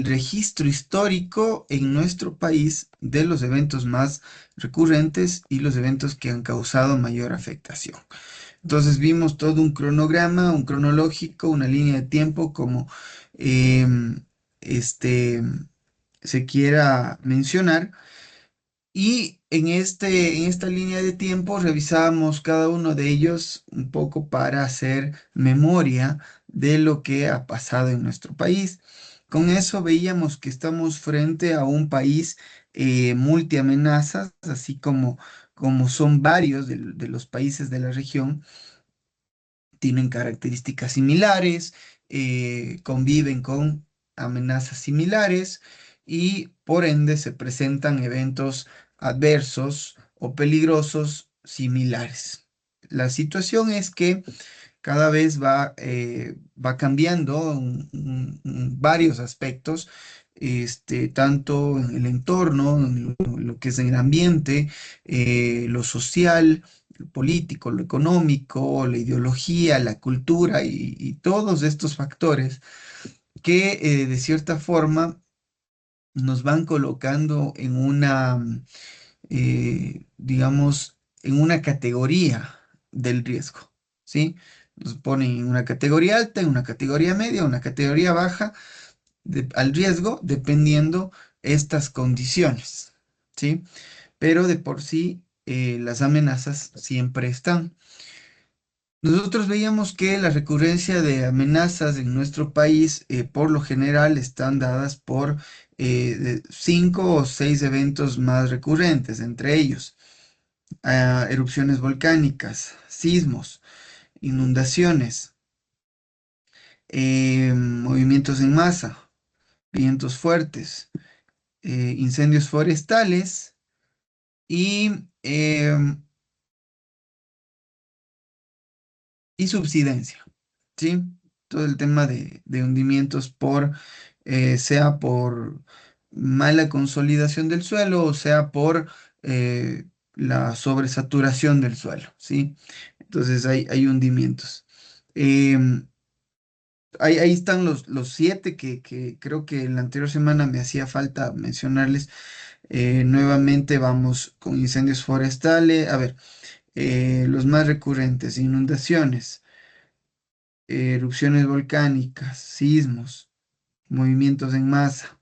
registro histórico en nuestro país de los eventos más recurrentes y los eventos que han causado mayor afectación. Entonces vimos todo un cronograma, un cronológico, una línea de tiempo como em, este, se quiera mencionar. Y en esta línea de tiempo revisábamos cada uno de ellos un poco para hacer memoria de lo que ha pasado en nuestro país. Con eso veíamos que estamos frente a un país multiamenazas, así como son varios de los países de la región, tienen características similares, conviven con amenazas similares y por ende se presentan eventos adversos o peligrosos similares. La situación es que cada vez va cambiando varios aspectos, tanto en el entorno, en lo que es el ambiente, lo social, lo político, lo económico, la ideología, la cultura y todos estos factores que de cierta forma nos van colocando en digamos, en una categoría del riesgo, ¿sí? Nos ponen en una categoría alta, en una categoría media, una categoría baja al riesgo, dependiendo estas condiciones, ¿sí? Pero de por sí, las amenazas siempre están. Nosotros veíamos que la recurrencia de amenazas en nuestro país, por lo general, están dadas por de 5 o 6 eventos más recurrentes, entre ellos erupciones volcánicas, sismos, inundaciones, movimientos en masa, vientos fuertes, incendios forestales y, y subsidencia, ¿sí? Todo el tema de hundimientos sea por mala consolidación del suelo o sea por la sobresaturación del suelo, ¿sí? Entonces hay hundimientos. Em, ahí están los 7 que creo que en la anterior semana me hacía falta mencionarles. Nuevamente vamos con incendios forestales. A ver, los más recurrentes, inundaciones, erupciones volcánicas, sismos, movimientos en masa,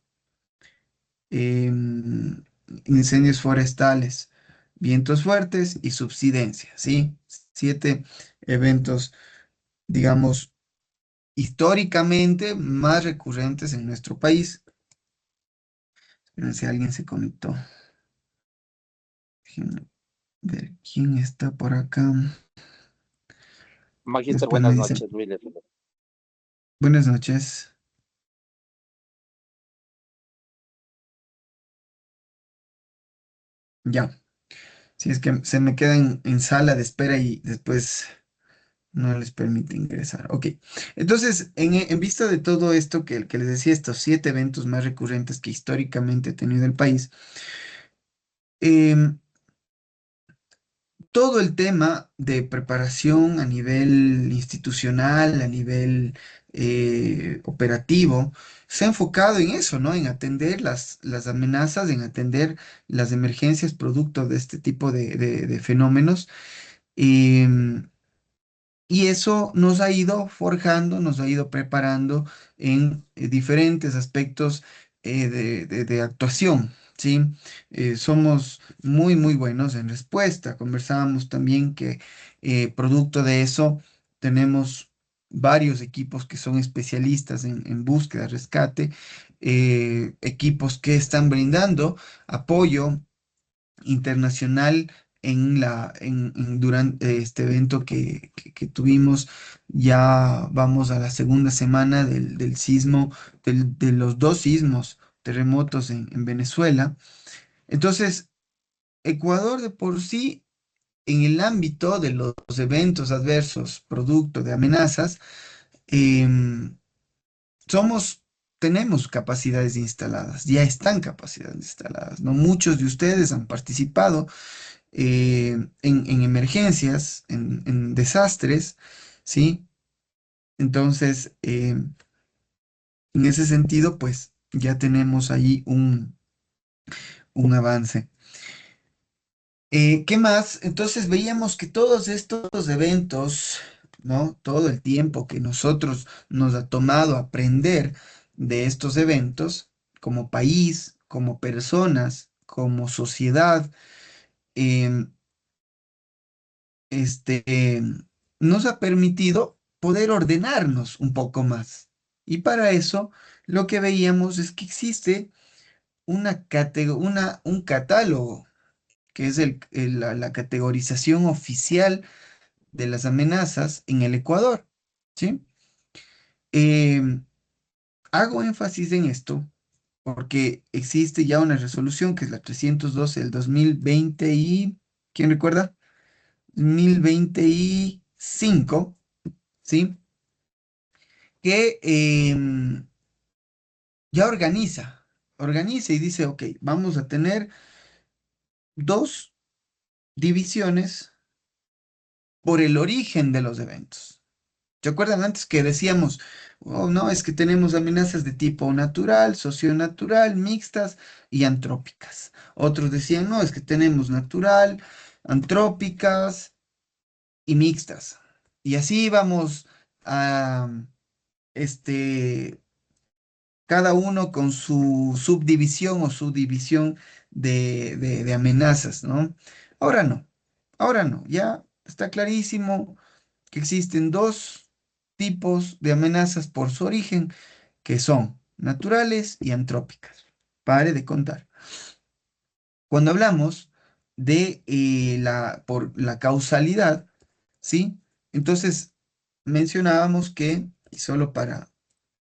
em, incendios forestales, vientos fuertes y subsidencia, ¿sí? 7 eventos, digamos, históricamente más recurrentes en nuestro país. Esperen si alguien se conectó. Déjenme ver quién está por acá. Magíster, Después me buenas dicen, noches, William. buenas noches. Ya. Si es que se me quedan en sala de espera y después no les permite ingresar. Ok. Entonces, en vista de todo esto que les decía, estos 7 eventos más recurrentes que históricamente ha tenido el país, em, todo el tema de preparación a nivel institucional, a nivel operativo, se ha enfocado en eso, ¿no? En atender las amenazas, en atender las emergencias producto de este tipo de fenómenos. Em, y eso nos ha ido forjando, nos ha ido preparando en diferentes aspectos de actuación, ¿sí? Somos muy, muy buenos en respuesta. Conversábamos también que producto de eso tenemos varios equipos que son especialistas en búsqueda, rescate, equipos que están brindando apoyo internacional durante este evento que tuvimos. Ya vamos a la segunda semana del sismo, de los 2 sismos, terremotos en Venezuela. Entonces, Ecuador de por sí, en el ámbito de los eventos adversos, producto de amenazas, em, somos, tenemos capacidades instaladas, ya están capacidades instaladas, ¿no? Muchos de ustedes han participado en emergencias, en desastres, ¿sí? Entonces, en ese sentido, pues ya tenemos ahí un avance. ¿Qué más? Entonces veíamos que todos estos eventos, ¿no? Todo el tiempo que nosotros nos ha tomado aprender de estos eventos, como país, como personas, como sociedad, em, este, nos ha permitido poder ordenarnos un poco más. Y para eso, lo que veíamos es que existe un catálogo, que es la categorización oficial de las amenazas en el Ecuador, ¿sí? Em, Hago énfasis en esto porque existe ya una resolución que es la 312 del 2020 y, ¿quién recuerda? 2025, ¿sí? Que ya organiza y dice, ok, vamos a tener dos divisiones por el origen de los eventos. ¿Se acuerdan antes que decíamos, oh, no, es que tenemos amenazas de tipo natural, socionatural, mixtas y antrópicas? Otros decían, no, es que tenemos natural, antrópicas y mixtas. Y así vamos a, este, cada uno con su subdivisión o subdivisión de amenazas, ¿no? Ahora no, ahora no, ya está clarísimo que existen dos tipos de amenazas por su origen, que son naturales y antrópicas. Pare de contar. Cuando hablamos de por la causalidad, ¿sí? Entonces mencionábamos que, y solo para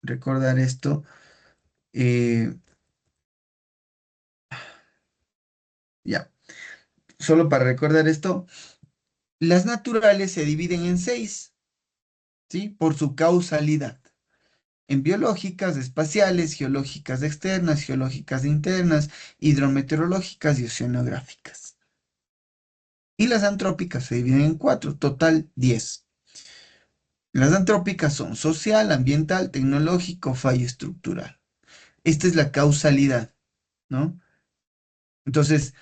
recordar esto, eh, ya, solo para recordar esto, las naturales se dividen en seis, ¿sí? Por su causalidad. En biológicas, espaciales, geológicas externas, geológicas internas, hidrometeorológicas y oceanográficas. Y las antrópicas se dividen en cuatro, total 10. Las antrópicas son social, ambiental, tecnológico, fallo estructural. Esta es la causalidad, ¿no? Entonces,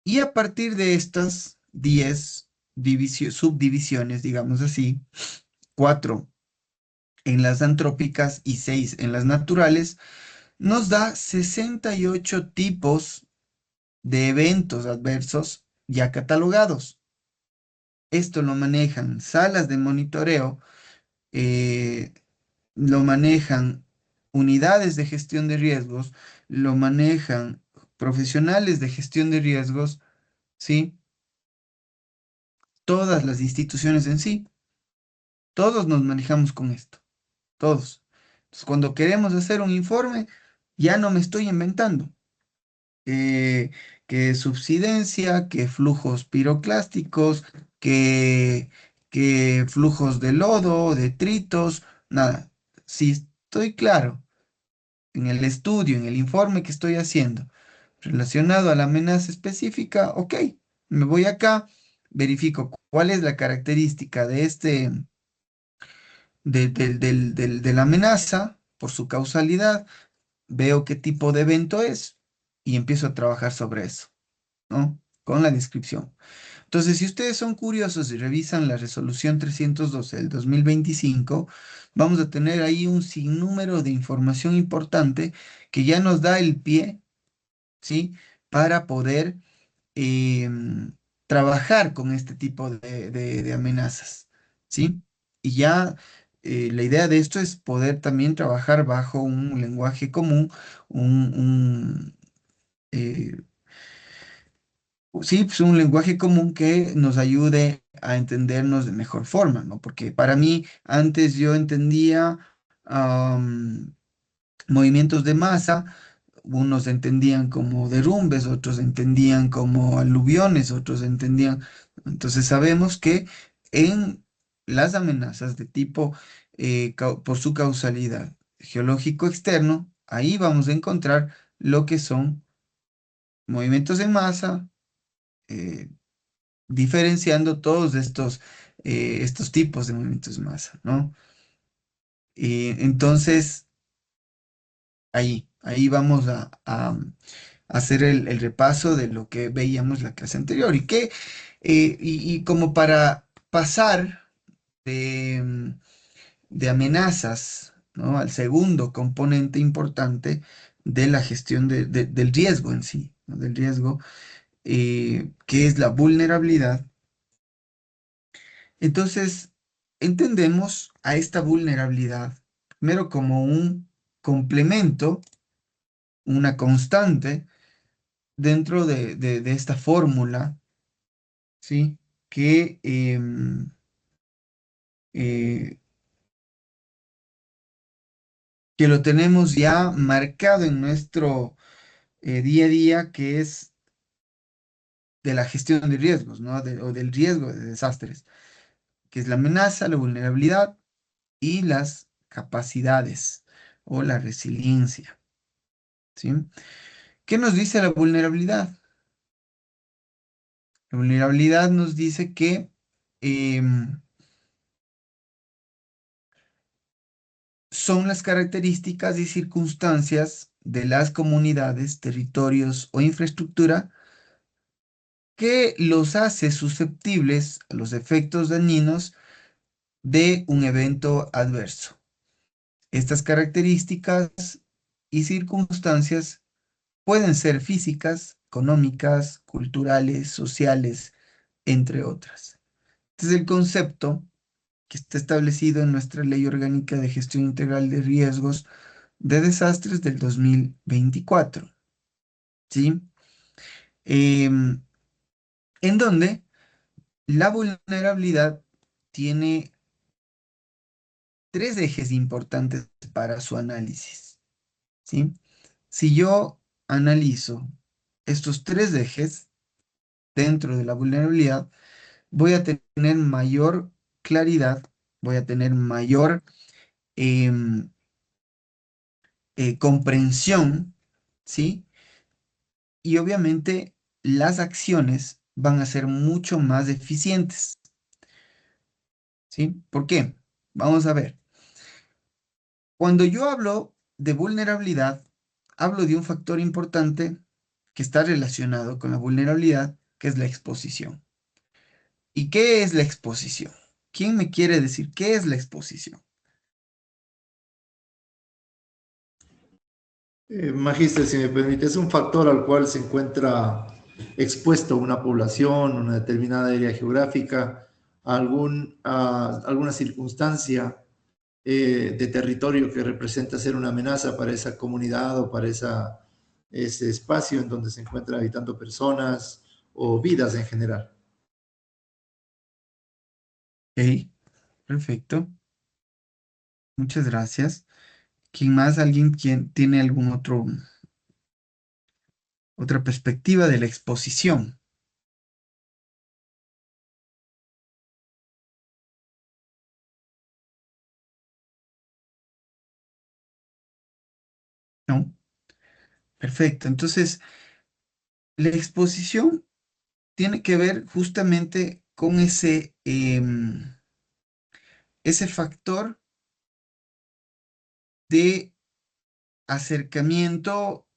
y a partir de estas 10 subdivisiones, digamos así, 4 en las antrópicas y 6 en las naturales, nos da 68 tipos de eventos adversos ya catalogados. Esto lo manejan salas de monitoreo, eh, lo manejan unidades de gestión de riesgos, lo manejan profesionales de gestión de riesgos, ¿sí? Todas las instituciones en sí, todos nos manejamos con esto, todos. Entonces, cuando queremos hacer un informe, ya no me estoy inventando. eh, que subsidencia, que flujos piroclásticos, que, que flujos de lodo, detritos, nada. Si estoy claro en el estudio, en el informe que estoy haciendo relacionado a la amenaza específica, ok, me voy acá, verifico cuál es la característica de de la amenaza por su causalidad, veo qué tipo de evento es y empiezo a trabajar sobre eso. ¿No? Con la descripción. Entonces, si ustedes son curiosos y revisan la resolución 312 del 2025, vamos a tener ahí un sinnúmero de información importante que ya nos da el pie, ¿sí? Para poder trabajar con este tipo de amenazas, ¿sí? Y ya la idea de esto es poder también trabajar bajo un lenguaje común, un, eh, sí, pues un lenguaje común que nos ayude a entendernos de mejor forma, ¿no? Porque para mí, antes yo entendía am, movimientos de masa, unos entendían como derrumbes, otros entendían como aluviones, otros entendían. Entonces sabemos que en las amenazas de tipo por su causalidad geológico externo, ahí vamos a encontrar lo que son movimientos en masa, eh, diferenciando todos estos tipos de movimientos de masa, ¿no? Entonces, ahí vamos a hacer el repaso de lo que veíamos la clase anterior. Y como para pasar de, de amenazas, ¿no? Al segundo componente importante de la gestión del riesgo en sí, ¿no? Del riesgo, que es la vulnerabilidad. Entonces, entendemos a esta vulnerabilidad primero como un complemento, una constante dentro de esta fórmula, ¿sí? Que, eh, que lo tenemos ya marcado en nuestro día a día, que es de la gestión de riesgos, ¿no? O del riesgo de desastres, que es la amenaza, la vulnerabilidad y las capacidades o la resiliencia, ¿sí? ¿Qué nos dice la vulnerabilidad? La vulnerabilidad nos dice que son las características y circunstancias de las comunidades, territorios o infraestructura que los hace susceptibles a los efectos dañinos de un evento adverso. Estas características y circunstancias pueden ser físicas, económicas, culturales, sociales, entre otras. Este es el concepto que está establecido en nuestra Ley Orgánica de Gestión Integral de Riesgos de Desastres del 2024, ¿sí? Em, en donde la vulnerabilidad tiene tres ejes importantes para su análisis, ¿sí? Si yo analizo estos tres ejes dentro de la vulnerabilidad, voy a tener mayor claridad, voy a tener mayor em, comprensión, ¿sí? Y obviamente las acciones van a ser mucho más eficientes, ¿sí? ¿Por qué? Vamos a ver. Cuando yo hablo de vulnerabilidad, hablo de un factor importante que está relacionado con la vulnerabilidad, que es la exposición. ¿Y qué es la exposición? ¿Quién me quiere decir qué es la exposición? Magíster, si me permite, es un factor al cual se encuentra expuesto una población, una determinada área geográfica, alguna circunstancia de territorio que representa ser una amenaza para esa comunidad o para ese espacio en donde se encuentran habitando personas o vidas en general. Ok, perfecto. Muchas gracias. ¿Quién más? ¿Alguien quien tiene otra perspectiva de la exposición? ¿No? Perfecto. Entonces, la exposición tiene que ver justamente con ese factor de acercamiento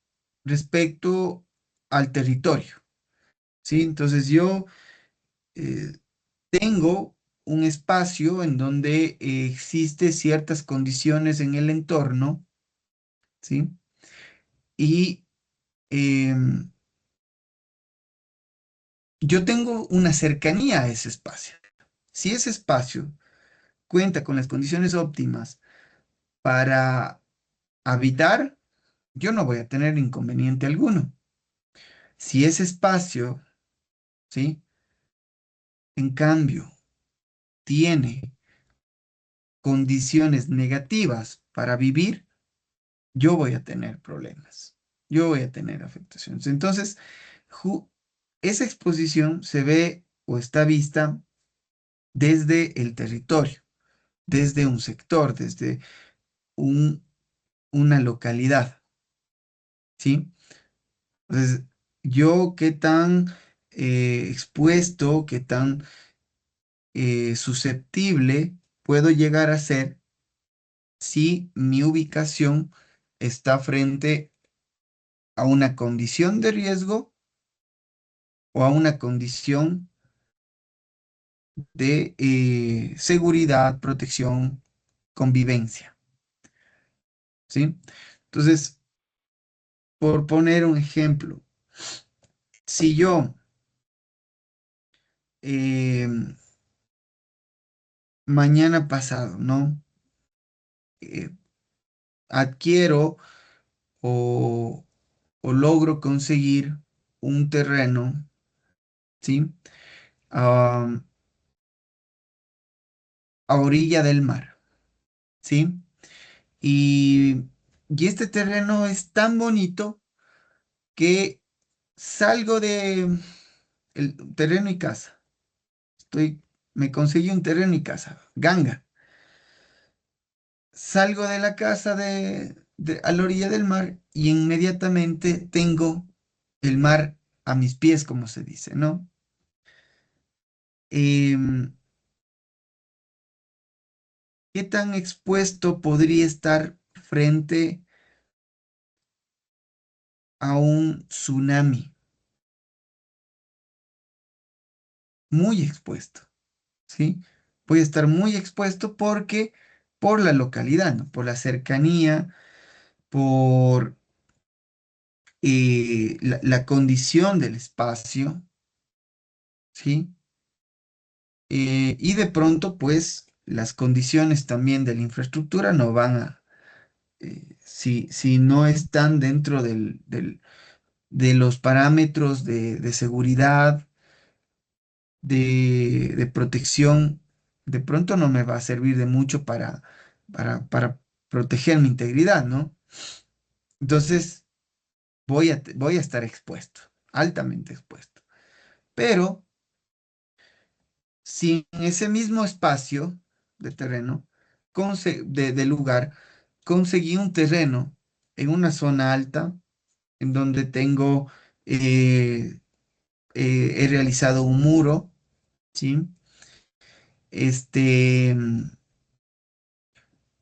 respecto al territorio, ¿sí? Entonces, yo eh, tengo un espacio en donde existe ciertas condiciones en el entorno, ¿sí? Y em, yo tengo una cercanía a ese espacio. Si ese espacio cuenta con las condiciones óptimas para habitar, yo no voy a tener inconveniente alguno. Si ese espacio, ¿sí? En cambio, tiene condiciones negativas para vivir, yo voy a tener problemas. Yo voy a tener afectaciones. Entonces, ju- esa exposición se ve o está vista desde el territorio, desde un sector, desde un- una localidad, ¿sí? Entonces, yo qué tan expuesto, qué tan susceptible puedo llegar a ser si mi ubicación está frente a una condición de riesgo o a una condición de seguridad, protección, convivencia, ¿sí? Entonces, por poner un ejemplo, si yo eh, mañana pasado, ¿no? Eh, adquiero o, o logro conseguir un terreno, ¿sí? A, a orilla del mar, ¿sí? Y, y este terreno es tan bonito que salgo de el terreno y casa. Me conseguí un terreno y casa, ganga. Salgo de la casa a la orilla del mar y inmediatamente tengo el mar a mis pies, como se dice, ¿no? Em, ¿Qué tan expuesto podría estar frente a un tsunami? Muy expuesto, ¿sí? Voy a estar muy expuesto porque por la localidad, ¿no? Por la cercanía, por la condición del espacio, ¿sí? Y de pronto, pues, las condiciones también de la infraestructura no van si no están dentro de los parámetros de seguridad, de protección, de pronto no me va a servir de mucho para proteger mi integridad, ¿no? Entonces, voy a estar expuesto, altamente expuesto. Pero si en ese mismo espacio de terreno, de lugar, conseguí un terreno en una zona alta, en donde eh, he realizado un muro, ¿sí?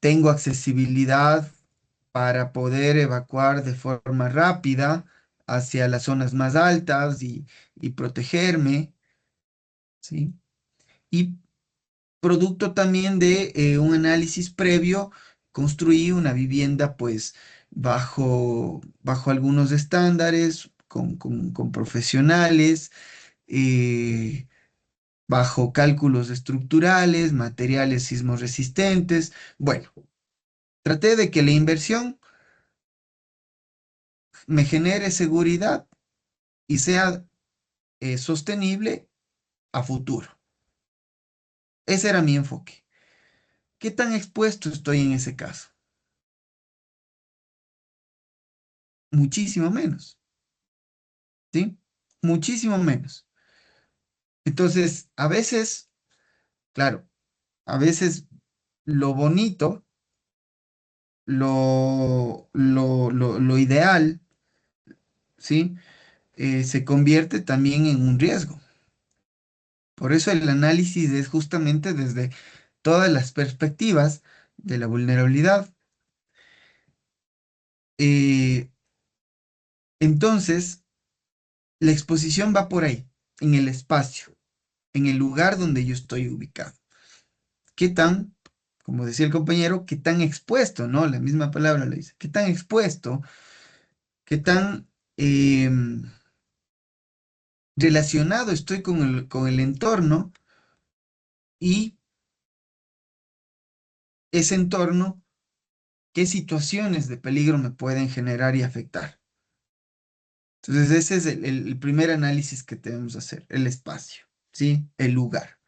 Tengo accesibilidad para poder evacuar de forma rápida hacia las zonas más altas y protegerme, ¿sí? Y producto también de un análisis previo, construí una vivienda pues bajo algunos estándares, con profesionales, eh, bajo cálculos estructurales, materiales sismo resistentes. Bueno, traté de que la inversión me genere seguridad y sea sostenible a futuro. Ese era mi enfoque. ¿Qué tan expuesto estoy en ese caso? Muchísimo menos, ¿sí? Muchísimo menos. Entonces, a veces, claro, a veces lo bonito, lo ideal, ¿sí? Se convierte también en un riesgo. Por eso el análisis es justamente desde todas las perspectivas de la vulnerabilidad. Eh, entonces, la exposición va por ahí, en el espacio, en el lugar donde yo estoy ubicado. ¿Qué tan, como decía el compañero, qué tan expuesto, ¿no? La misma palabra le dice, qué tan expuesto, qué tan relacionado estoy con el entorno y ese entorno, qué situaciones de peligro me pueden generar y afectar. Entonces, ese es el primer análisis que debemos hacer, el espacio, ¿sí? El lugar,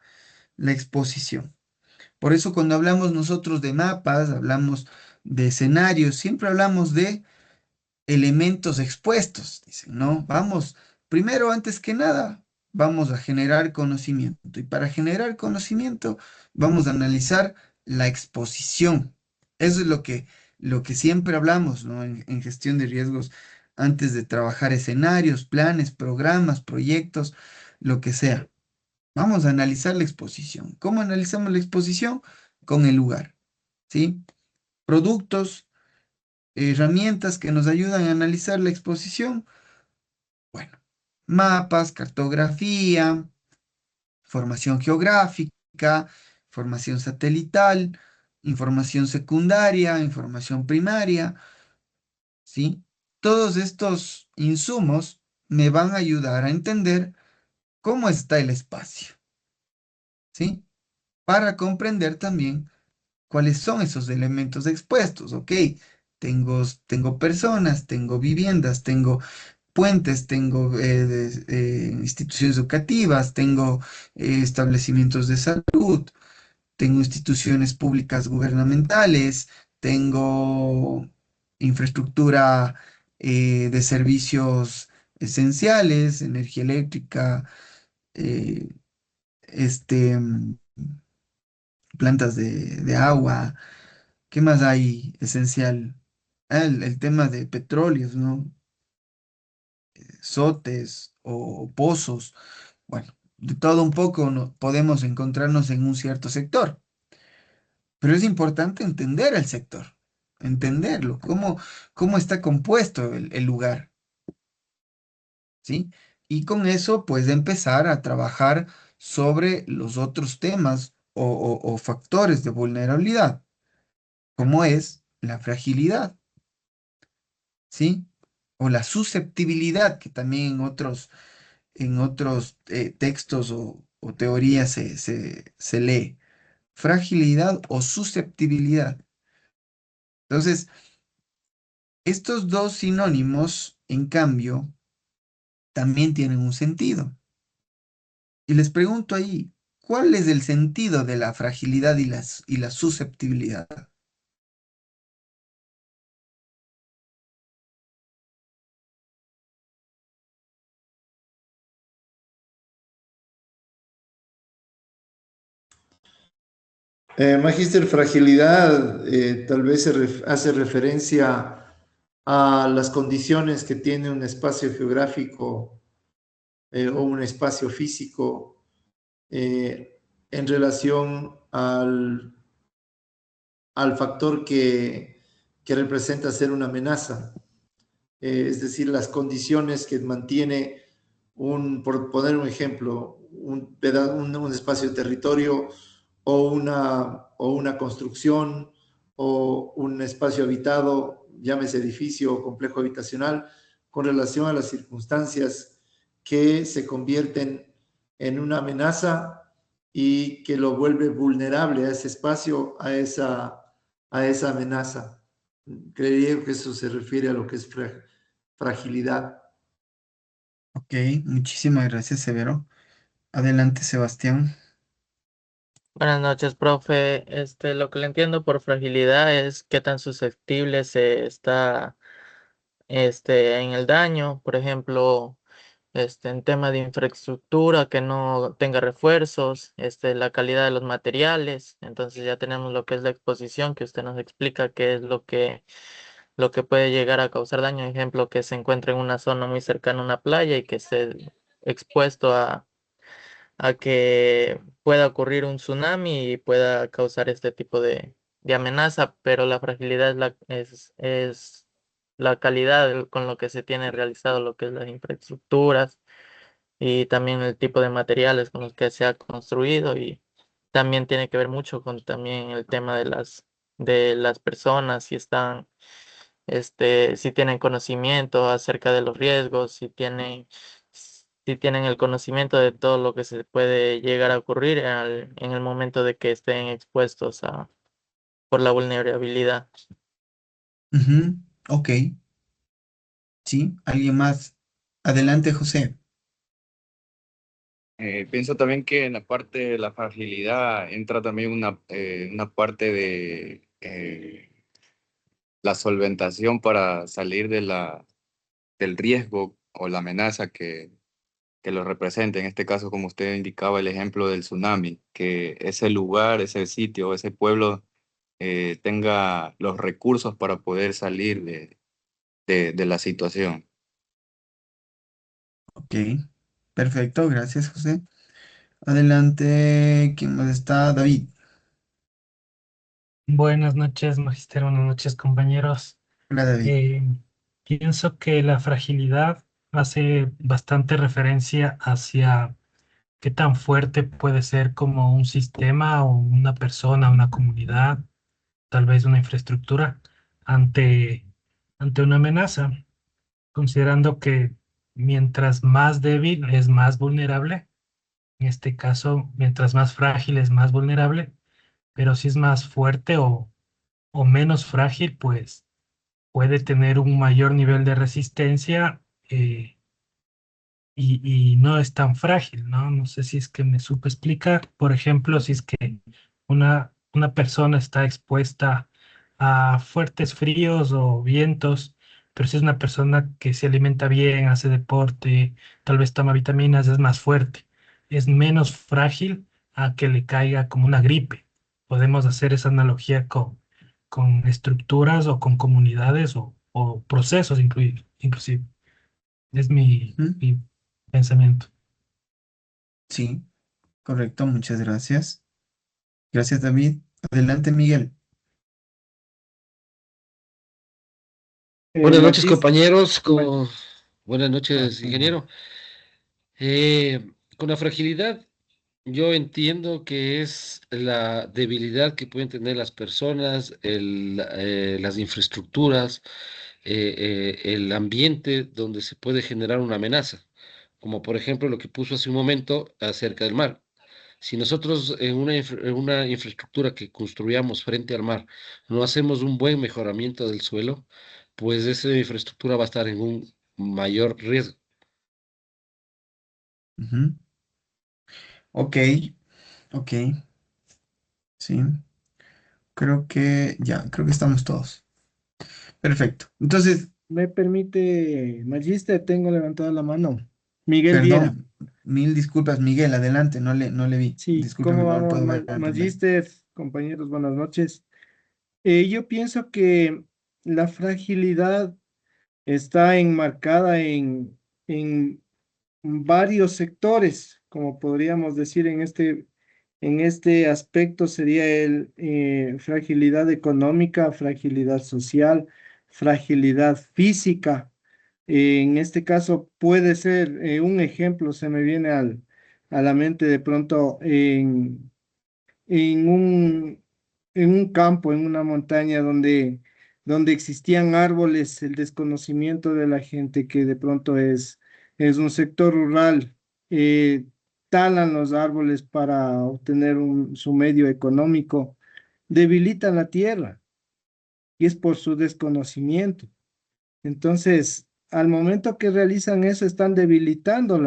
la exposición. Por eso cuando hablamos nosotros de mapas, hablamos de escenarios, siempre hablamos de elementos expuestos, dicen, ¿no? Vamos, primero, antes que nada, vamos a generar conocimiento. Y para generar conocimiento, vamos a analizar la exposición. Eso es lo que siempre hablamos, ¿no? En gestión de riesgos, antes de trabajar escenarios, planes, programas, proyectos, lo que sea. Vamos a analizar la exposición. ¿Cómo analizamos la exposición? Con el lugar, ¿sí? Productos herramientas que nos ayudan a analizar la exposición. Bueno, mapas, cartografía, formación geográfica, formación satelital, información secundaria, información primaria, ¿sí? Todos estos insumos me van a ayudar a entender cómo está el espacio, ¿sí? Para comprender también cuáles son esos elementos expuestos, ¿ok? Tengo personas, tengo viviendas, tengo puentes, tengo instituciones educativas, tengo establecimientos de salud, tengo instituciones públicas gubernamentales, tengo infraestructura de servicios esenciales, energía eléctrica, eh, este, plantas de agua. ¿Qué más hay esencial? El tema de petróleos, ¿no? Sotes o pozos. Bueno, de todo un poco podemos encontrarnos en un cierto sector, pero es importante entender el sector, entenderlo, cómo está compuesto el lugar, ¿sí? Y con eso, pues, empezar a trabajar sobre los otros temas o factores de vulnerabilidad, como es la fragilidad, ¿sí? O la susceptibilidad, que también en otros textos o teorías se lee. Fragilidad o susceptibilidad. Entonces, estos dos sinónimos, en cambio, también tienen un sentido. Y les pregunto ahí, ¿cuál es el sentido de la fragilidad y la susceptibilidad? Magíster, fragilidad tal vez hace referencia a las condiciones que tiene un espacio geográfico o un espacio físico en relación al factor que representa ser una amenaza. Es decir, las condiciones que mantiene por poner un ejemplo, un espacio de territorio o una construcción o un espacio habitado, llámese edificio o complejo habitacional, con relación a las circunstancias que se convierten en una amenaza y que lo vuelve vulnerable a ese espacio, a esa amenaza. Creería que eso se refiere a lo que es fragilidad. Ok, muchísimas gracias, Severo. Adelante, Sebastián. Buenas noches, profe. Lo que le entiendo por fragilidad es qué tan susceptible se está, en el daño. Por ejemplo, en tema de infraestructura, que no tenga refuerzos, la calidad de los materiales. Entonces ya tenemos lo que es la exposición, que usted nos explica qué es lo que puede llegar a causar daño. Ejemplo, que se encuentre en una zona muy cercana a una playa y que esté expuesto a que pueda ocurrir un tsunami y pueda causar este tipo de amenaza, pero la fragilidad es la calidad con lo que se tiene realizado lo que es las infraestructuras y también el tipo de materiales con los que se ha construido, y también tiene que ver mucho con también el tema de las personas, si tienen conocimiento acerca de los riesgos, si tienen el conocimiento de todo lo que se puede llegar a ocurrir en el momento de que estén expuestos por la vulnerabilidad. Ujú, ok, sí, ¿alguien más? Adelante, José. Pienso también que en la parte de la fragilidad entra también una parte de la solventación para salir del riesgo o la amenaza que lo representa. En este caso, como usted indicaba, el ejemplo del tsunami, que ese lugar, ese sitio, ese pueblo tenga los recursos para poder salir de la situación. Ok, perfecto, gracias, José. Adelante, ¿quién más está? David. Buenas noches, magister. Buenas noches, compañeros. Hola David. Eh, Pienso que la fragilidad hace bastante referencia hacia qué tan fuerte puede ser como un sistema o una persona, una comunidad, tal vez una infraestructura ante, ante una amenaza, considerando que mientras más débil es más vulnerable. En este caso, mientras más frágil es más vulnerable, pero si es más fuerte o menos frágil, pues puede tener un mayor nivel de resistencia, y no es tan frágil, ¿no? No sé si es que me supe explicar. Por ejemplo, si es que una persona está expuesta a fuertes fríos o vientos, pero si es una persona que se alimenta bien, hace deporte, tal vez toma vitaminas, es más fuerte, es menos frágil a que le caiga como una gripe. Podemos hacer esa analogía con estructuras o con comunidades o procesos inclusive. Es Ujú. mi pensamiento. Sí, correcto, muchas gracias. Gracias, David. Adelante, Miguel. Buenas noches, Magis, compañeros. ma- Buenas noches, perdón. ingeniero. Con la fragilidad, yo entiendo que es la debilidad que pueden tener las personas, las infraestructuras, el ambiente donde se puede generar una amenaza, como por ejemplo lo que puso hace un momento acerca del mar. Si nosotros en una infraestructura que construyamos frente al mar no hacemos un buen mejoramiento del suelo, pues esa infraestructura va a estar en un mayor riesgo. Ujú. Ok, ok, sí. Creo que estamos todos. Perfecto. Entonces, Me permite, Magister, tengo levantada la mano. Miguel Viera. perdón, mil disculpas, Miguel, adelante, no le vi. Sí, Discúlpeme, ¿cómo no lo vamos, puedo ver primero. Magister? Compañeros, buenas noches. Yo pienso que la fragilidad está enmarcada en varios sectores, como podríamos decir en este aspecto sería el fragilidad económica, fragilidad social, fragilidad física. En este caso puede ser un ejemplo, se me viene a la mente de pronto en en un campo, en una montaña donde existían árboles, el desconocimiento de la gente que de pronto es un sector rural, eh, talan los árboles para obtener su medio económico, debilitan la tierra y es por su desconocimiento. Entonces, al momento que realizan eso, están debilitando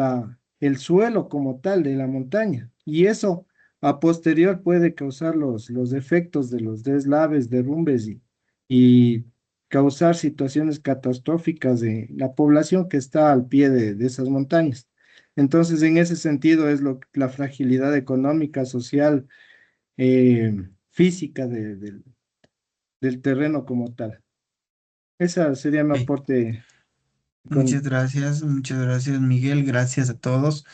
el suelo como tal de la montaña. Y eso a posterior puede causar los efectos de los deslaves, derrumbes y causar situaciones catastróficas de la población que está al pie de esas montañas. Entonces, en ese sentido es la fragilidad económica, social, física del terreno como tal. Ese sería mi Ok, aporte con muchas gracias, Miguel. Gracias a todos.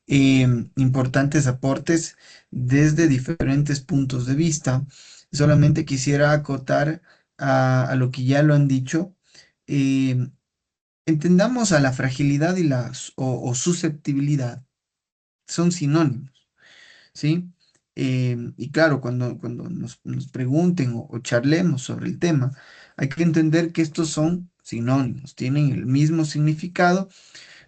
Importantes aportes desde diferentes puntos de vista. Solamente quisiera acotar a lo que ya lo han dicho. Em, Entendamos a la fragilidad o susceptibilidad. Son sinónimos, ¿sí? Y claro, cuando nos pregunten o charlemos sobre el tema, hay que entender que estos son sinónimos, tienen el mismo significado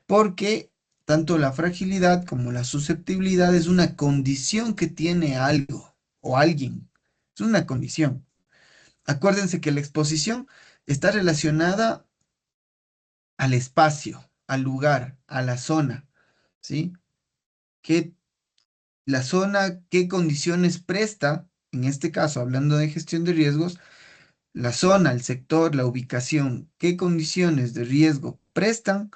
porque tanto la fragilidad como la susceptibilidad es una condición que tiene algo o alguien. Es una condición. Acuérdense que la exposición está relacionada al espacio, al lugar, a la zona, ¿sí? ¿Qué la zona, qué condiciones presta? En este caso, hablando de gestión de riesgos, la zona, el sector, la ubicación, qué condiciones de riesgo prestan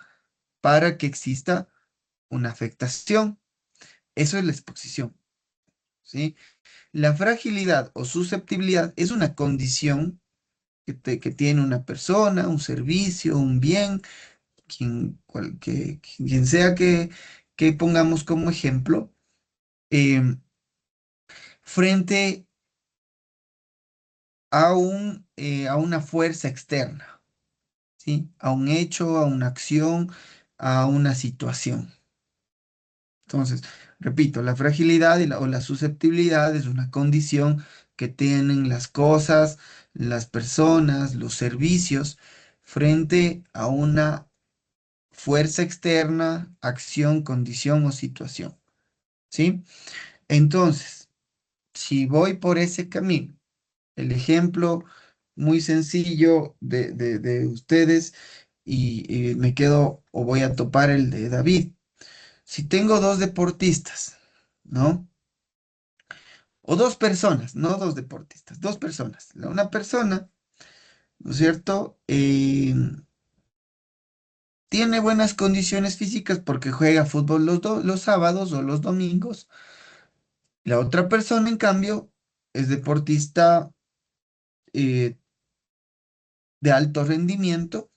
para que exista una afectación. Eso es la exposición, ¿sí? La fragilidad o susceptibilidad es una condición que tiene una persona, un servicio, un bien, quien sea que pongamos como ejemplo, em, frente a una fuerza externa, ¿sí? A un hecho, a una acción, a una situación. Entonces, repito, la fragilidad o la susceptibilidad es una condición que tienen las cosas, las personas, los servicios frente a una fuerza externa, acción, condición o situación, ¿sí? Entonces, si voy por ese camino, el ejemplo muy sencillo de ustedes y me quedo o voy a topar el de David. Si tengo dos deportistas, ¿no? O dos personas, no dos deportistas, dos personas. Una persona, ¿no es cierto? Tiene buenas condiciones físicas porque juega fútbol los sábados o los domingos. La otra persona, en cambio, es deportista eh, de alto rendimiento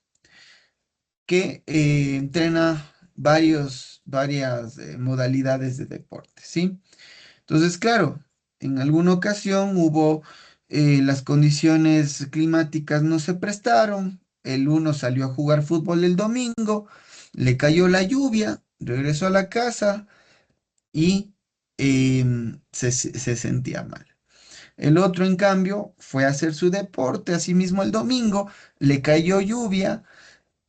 que entrena varias modalidades de deporte, ¿sí? Entonces, claro, en alguna ocasión hubo, las condiciones climáticas no se prestaron, el uno salió a jugar fútbol el domingo, le cayó la lluvia, regresó a la casa y se sentía mal. El otro, en cambio, fue a hacer su deporte, asimismo el domingo, le cayó lluvia,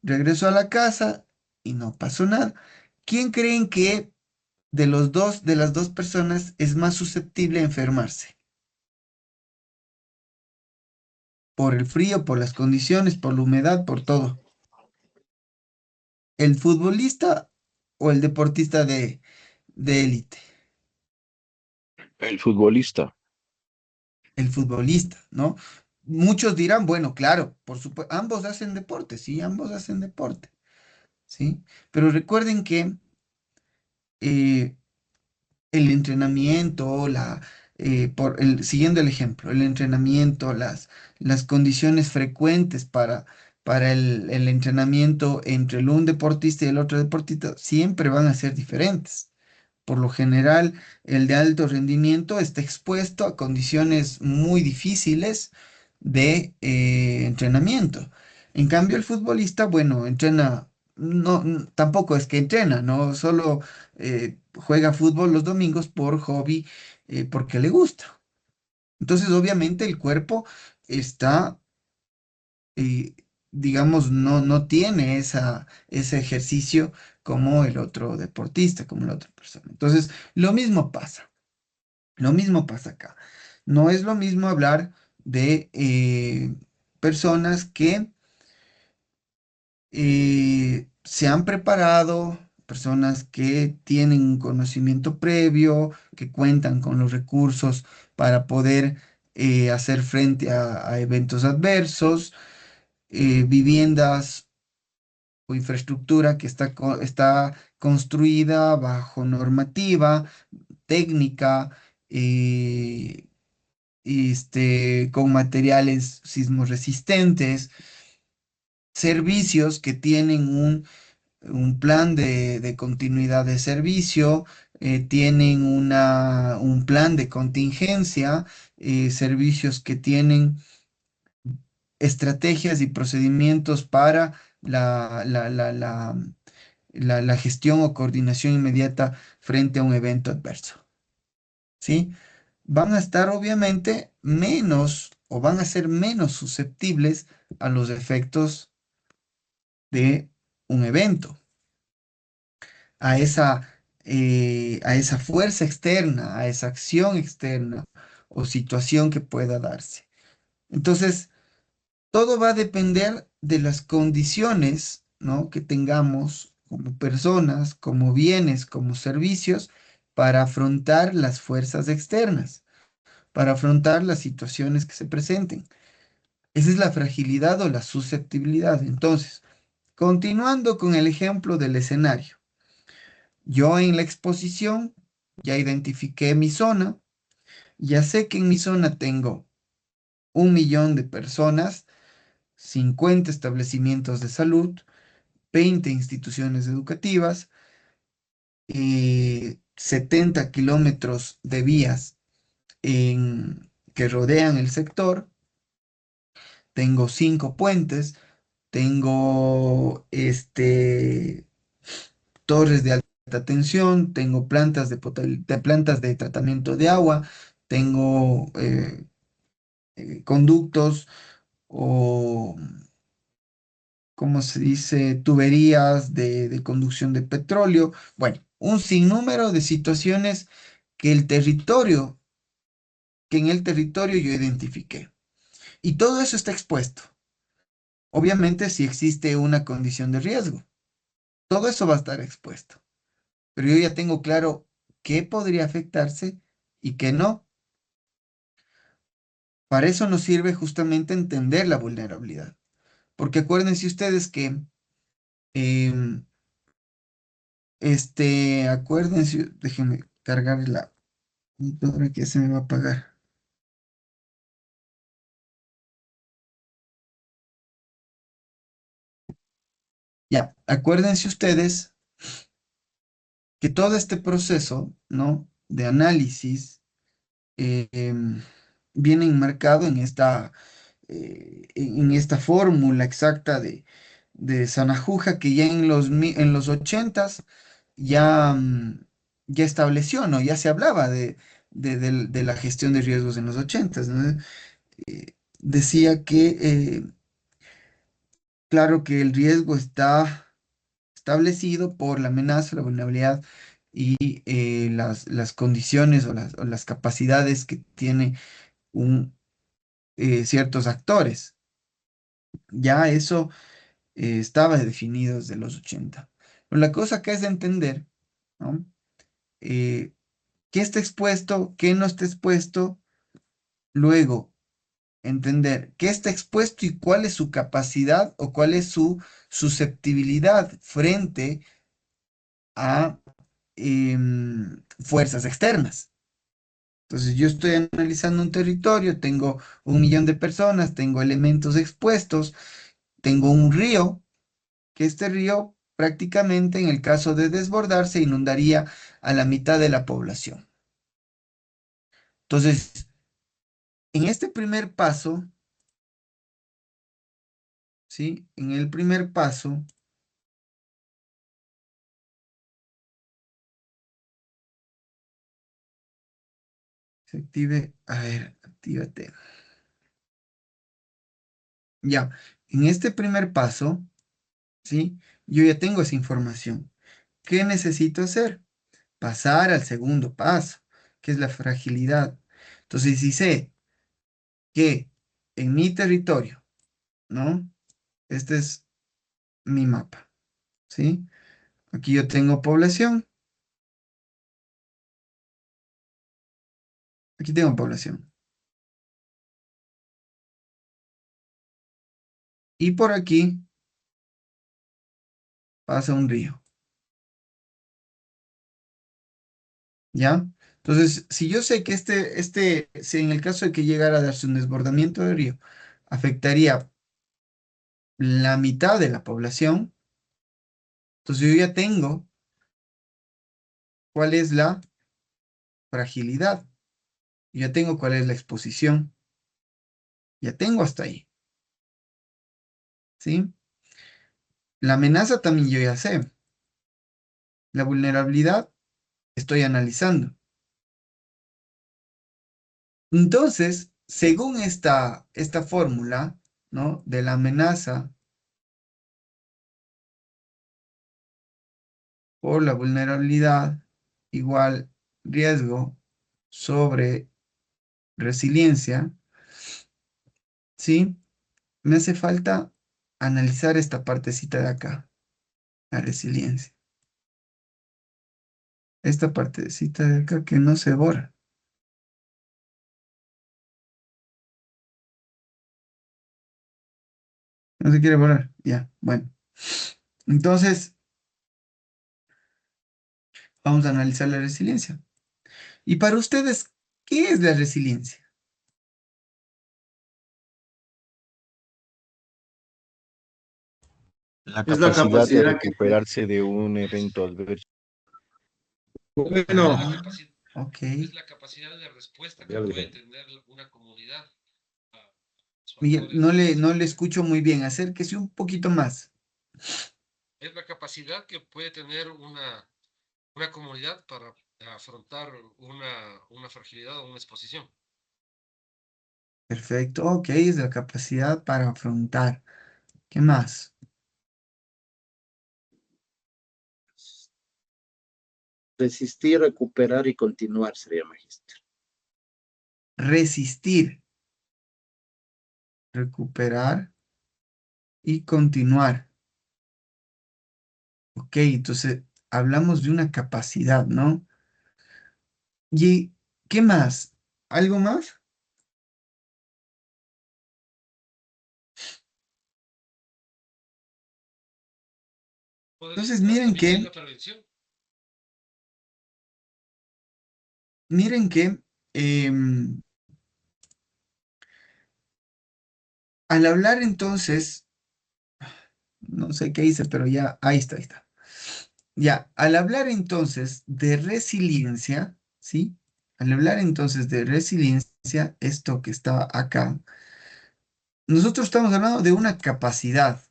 regresó a la casa y no pasó nada. ¿Quién creen que de las dos personas es más susceptible a enfermarse? Por el frío, por las condiciones, por la humedad, por todo. ¿El futbolista o el deportista de élite? El futbolista. El futbolista, ¿no? Muchos dirán, bueno, claro, por supuesto, ambos hacen deporte, sí, ambos hacen deporte, ¿sí? Pero recuerden que eh, el entrenamiento, siguiendo el ejemplo, el entrenamiento, las condiciones frecuentes para el entrenamiento entre un deportista y el otro deportista siempre van a ser diferentes. Por lo general, el de alto rendimiento está expuesto a condiciones muy difíciles de entrenamiento. En cambio, el futbolista, bueno, entrena, no, tampoco es que entrena, no solo juega fútbol los domingos por hobby, porque le gusta. Entonces, obviamente, el cuerpo está, eh, digamos, no tiene ese ejercicio como el otro deportista, como la otra persona. Entonces, lo mismo pasa acá. No es lo mismo hablar de personas que se han preparado, personas que tienen un conocimiento previo, que cuentan con los recursos para poder hacer frente a eventos adversos, viviendas o infraestructura que está construida bajo normativa, técnica, eh, con materiales sismoresistentes, servicios que tienen un plan de continuidad de servicio, tienen un plan de contingencia, servicios que tienen estrategias y procedimientos para la gestión o coordinación inmediata frente a un evento adverso, ¿sí? Van a estar obviamente menos o van a ser menos susceptibles a los efectos de un evento, a a esa fuerza externa, a esa acción externa o situación que pueda darse. Entonces, todo va a depender de las condiciones, ¿no?, que tengamos como personas, como bienes, como servicios, para afrontar las fuerzas externas, para afrontar las situaciones que se presenten. Esa es la fragilidad o la susceptibilidad. Entonces, continuando con el ejemplo del escenario, yo en la exposición ya identifiqué mi zona, ya sé que en mi zona tengo 1 millón de personas, 50 establecimientos de salud, 20 instituciones educativas, 70 kilómetros de vías que rodean el sector, tengo 5 puentes, tengo torres de alta tensión, tengo plantas de plantas de tratamiento de agua, tengo conductos o, ¿cómo se dice?, tuberías de conducción de petróleo. Bueno, un sinnúmero de situaciones que que en el territorio yo identifiqué. Y todo eso está expuesto. Obviamente, si existe una condición de riesgo, todo eso va a estar expuesto. Pero yo ya tengo claro qué podría afectarse y qué no. Para eso nos sirve justamente entender la vulnerabilidad. Porque acuérdense ustedes que, em, acuérdense, déjenme cargar la computadora que se me va a apagar. Ya, acuérdense ustedes que todo este proceso, ¿no?, de análisis viene enmarcado en esta fórmula exacta de Sanahuja que ya en los 80s ya, ya estableció, ¿no? Ya se hablaba de la gestión de riesgos en los 80s, ¿no? Decía que, claro que el riesgo está establecido por la amenaza, la vulnerabilidad y las condiciones o las capacidades que tiene ciertos actores. Ya eso estaba definido desde los 80. Pero la cosa acá es de entender, ¿no? ¿Qué está expuesto, qué no está expuesto? Luego, entender qué está expuesto y cuál es su capacidad o cuál es su susceptibilidad frente a fuerzas externas. Entonces, yo estoy analizando un territorio, tengo 1 millón de personas, tengo elementos expuestos, tengo un río, que este río prácticamente en el caso de desbordarse inundaría a la mitad de la población. Entonces, en este primer paso, ¿sí? En el primer paso, se active, a ver, actívate. Ya, en este primer paso, ¿sí? Yo ya tengo esa información. ¿Qué necesito hacer? Pasar al segundo paso, que es la fragilidad. Entonces, si sé que en mi territorio, ¿no? Este es mi mapa, ¿sí? Aquí yo tengo población, aquí tengo población. Y por aquí pasa un río, ¿ya? Entonces, si yo sé que si en el caso de que llegara a darse un desbordamiento del río, afectaría la mitad de la población, entonces yo ya tengo cuál es la fragilidad, ya tengo cuál es la exposición, ya tengo hasta ahí, ¿sí? La amenaza también yo ya sé, la vulnerabilidad estoy analizando. Entonces, según esta fórmula, ¿no?, de la amenaza por la vulnerabilidad igual riesgo sobre resiliencia, ¿sí? Me hace falta analizar esta partecita de acá, la resiliencia. Esta partecita de acá que no se borra. No se quiere borrar. Ya, bueno. Entonces, vamos a analizar la resiliencia. Y para ustedes, ¿qué es la resiliencia? La Es la capacidad de capacidad que recuperarse de un evento adverso. bueno, Ah, ok. Es la capacidad de respuesta que puede tener una comunidad a Miguel, no le escucho muy bien. Acérquese un poquito más. Es la capacidad que puede tener una comunidad para afrontar una fragilidad o una exposición. Perfecto. Ok, es la capacidad para afrontar. ¿Qué más? Resistir, recuperar y continuar sería magíster. Resistir, recuperar y continuar. Ok, entonces hablamos de una capacidad, ¿no? ¿Y qué más? ¿Algo más? ¿Podría Entonces estar también la prevención? miren que em, al hablar entonces, no sé qué hice, pero ya, ahí está, ahí está. Ya, al hablar entonces de resiliencia, ¿sí? Al hablar entonces de resiliencia, esto que está acá, nosotros estamos hablando de una capacidad,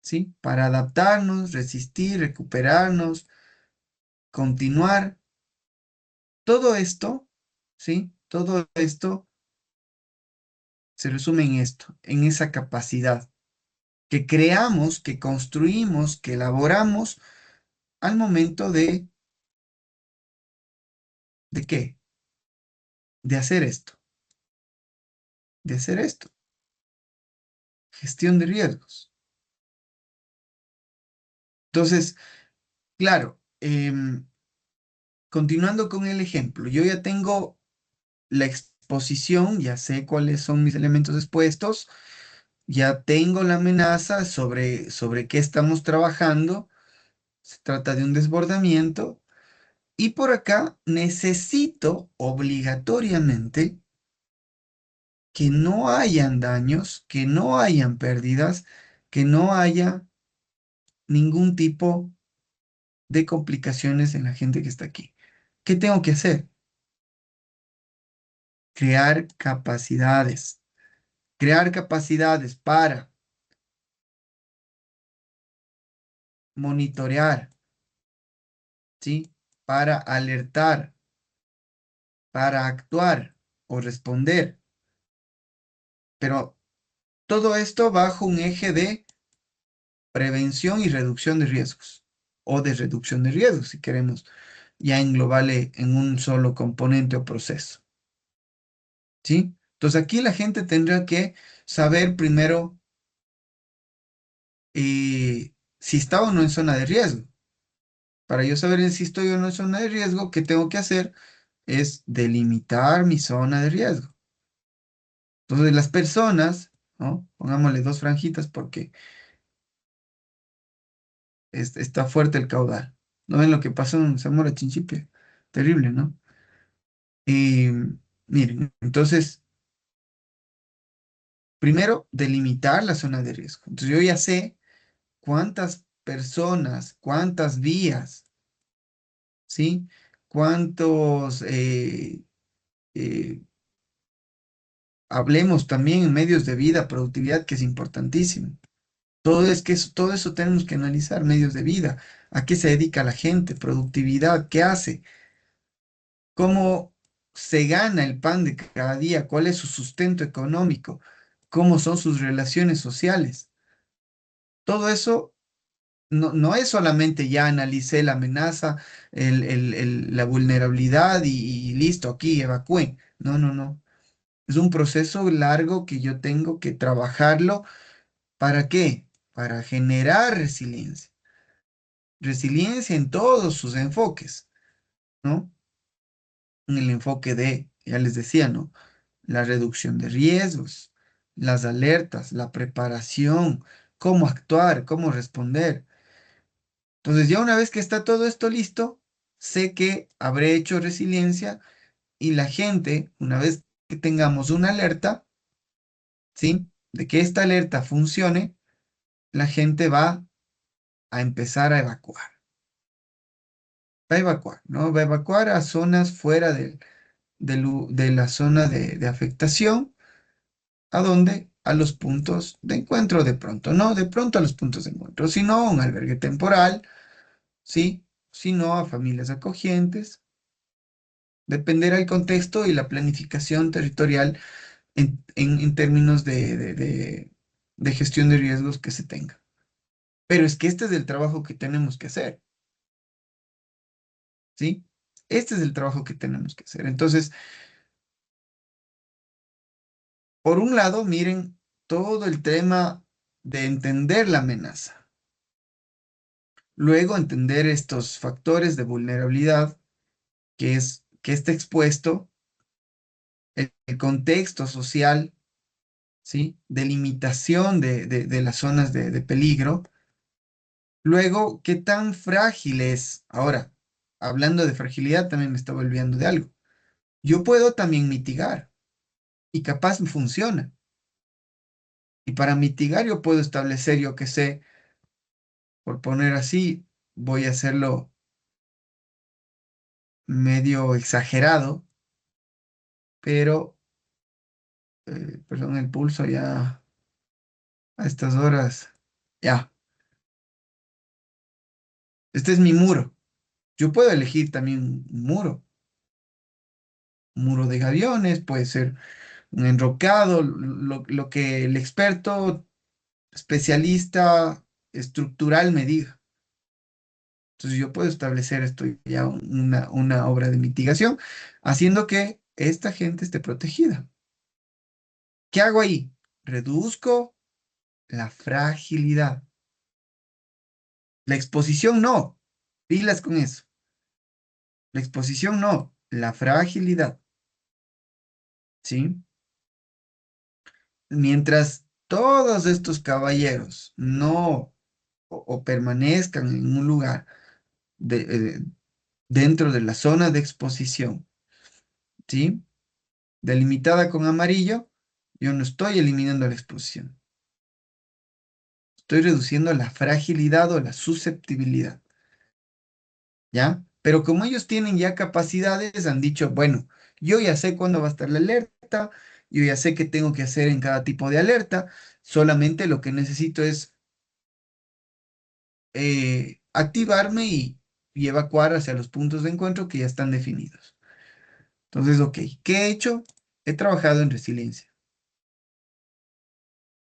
¿sí? Para adaptarnos, resistir, recuperarnos, continuar. Todo esto, ¿sí? Todo esto se resume en esto, en esa capacidad que creamos, que construimos, que elaboramos al momento ¿de qué? De hacer esto, de hacer esto. Gestión de riesgos. Entonces, claro, continuando con el ejemplo, yo ya tengo la exposición, ya sé cuáles son mis elementos expuestos, ya tengo la amenaza sobre qué estamos trabajando, se trata de un desbordamiento, y por acá necesito obligatoriamente que no hayan daños, que no hayan pérdidas, que no haya ningún tipo de complicaciones en la gente que está aquí. ¿Qué tengo que hacer? Crear capacidades para monitorear, ¿sí? Para alertar, para actuar o responder. Pero todo esto bajo un eje de prevención y reducción de riesgos, o de reducción de riesgos, si queremos ya englobarle en un solo componente o proceso, ¿sí? Entonces aquí la gente tendrá que saber primero si está o no en zona de riesgo. Para yo saber si estoy o no en zona de riesgo, ¿qué tengo que hacer? Es delimitar mi zona de riesgo. Entonces las personas, ¿no? Pongámosle dos franjitas porque está fuerte el caudal. ¿No ven lo que pasó en Zamora Chinchipe? Terrible, ¿no? Y miren, entonces, primero, delimitar la zona de riesgo. Entonces yo ya sé cuántas personas, cuántas vías, ¿sí? Cuántos, eh, hablemos también en medios de vida, productividad, que es importantísimo. Todo eso tenemos que analizar, medios de vida, a qué se dedica la gente, productividad, qué hace, cómo se gana el pan de cada día, cuál es su sustento económico, cómo son sus relaciones sociales. Todo eso no es solamente ya analicé la amenaza, la vulnerabilidad y listo, aquí evacúen. No, no, no. Es un proceso largo que yo tengo que trabajarlo. ¿Para qué? Para generar resiliencia. Resiliencia en todos sus enfoques, ¿no? En el enfoque de, ya les decía, ¿no? La reducción de riesgos, las alertas, la preparación, cómo actuar, cómo responder. Entonces, ya una vez que está todo esto listo, sé que habré hecho resiliencia y la gente, una vez que tengamos una alerta, ¿sí? De que esta alerta funcione, la gente va a empezar a evacuar. Va a evacuar, ¿no? Va a evacuar a zonas fuera de la zona de afectación ¿A dónde? A los puntos de encuentro de pronto, no, de pronto a los puntos de encuentro, si no, a un albergue temporal, ¿sí? Si no, a familias acogientes, dependerá el contexto y la planificación territorial en términos de gestión de riesgos que se tenga. Pero es que este es el trabajo que tenemos que hacer, ¿sí? Este es el trabajo que tenemos que hacer. Entonces, por un lado, miren todo el tema de entender la amenaza. Luego, entender estos factores de vulnerabilidad que está expuesto, el contexto social, ¿sí? Delimitación de las zonas de peligro. Luego, ¿qué tan frágil es? Ahora, hablando de fragilidad, también me estaba olvidando de algo. Yo puedo también mitigar y capaz me funciona. Y para mitigar yo puedo establecer, yo que sé, por poner así, voy a hacerlo medio exagerado, pero, perdón, el pulso ya a estas horas, ya, este es mi muro. Yo puedo elegir también un muro de gaviones, puede ser un enrocado, lo que el experto, especialista estructural me diga. Entonces yo puedo establecer esto ya una obra de mitigación, haciendo que esta gente esté protegida. ¿Qué hago ahí? Reduzco la fragilidad. La exposición no. Pilas con eso. La exposición no. La fragilidad. ¿Sí? Mientras todos estos caballeros no o permanezcan en un lugar de, dentro de la zona de exposición, ¿sí? Delimitada con amarillo, yo no estoy eliminando la exposición. Estoy reduciendo la fragilidad o la susceptibilidad, ¿ya? Pero como ellos tienen ya capacidades, han dicho, bueno, yo ya sé cuándo va a estar la alerta, yo ya sé qué tengo que hacer en cada tipo de alerta, solamente lo que necesito es activarme y evacuar hacia los puntos de encuentro que ya están definidos. Entonces, ok, ¿qué he hecho? He trabajado en resiliencia.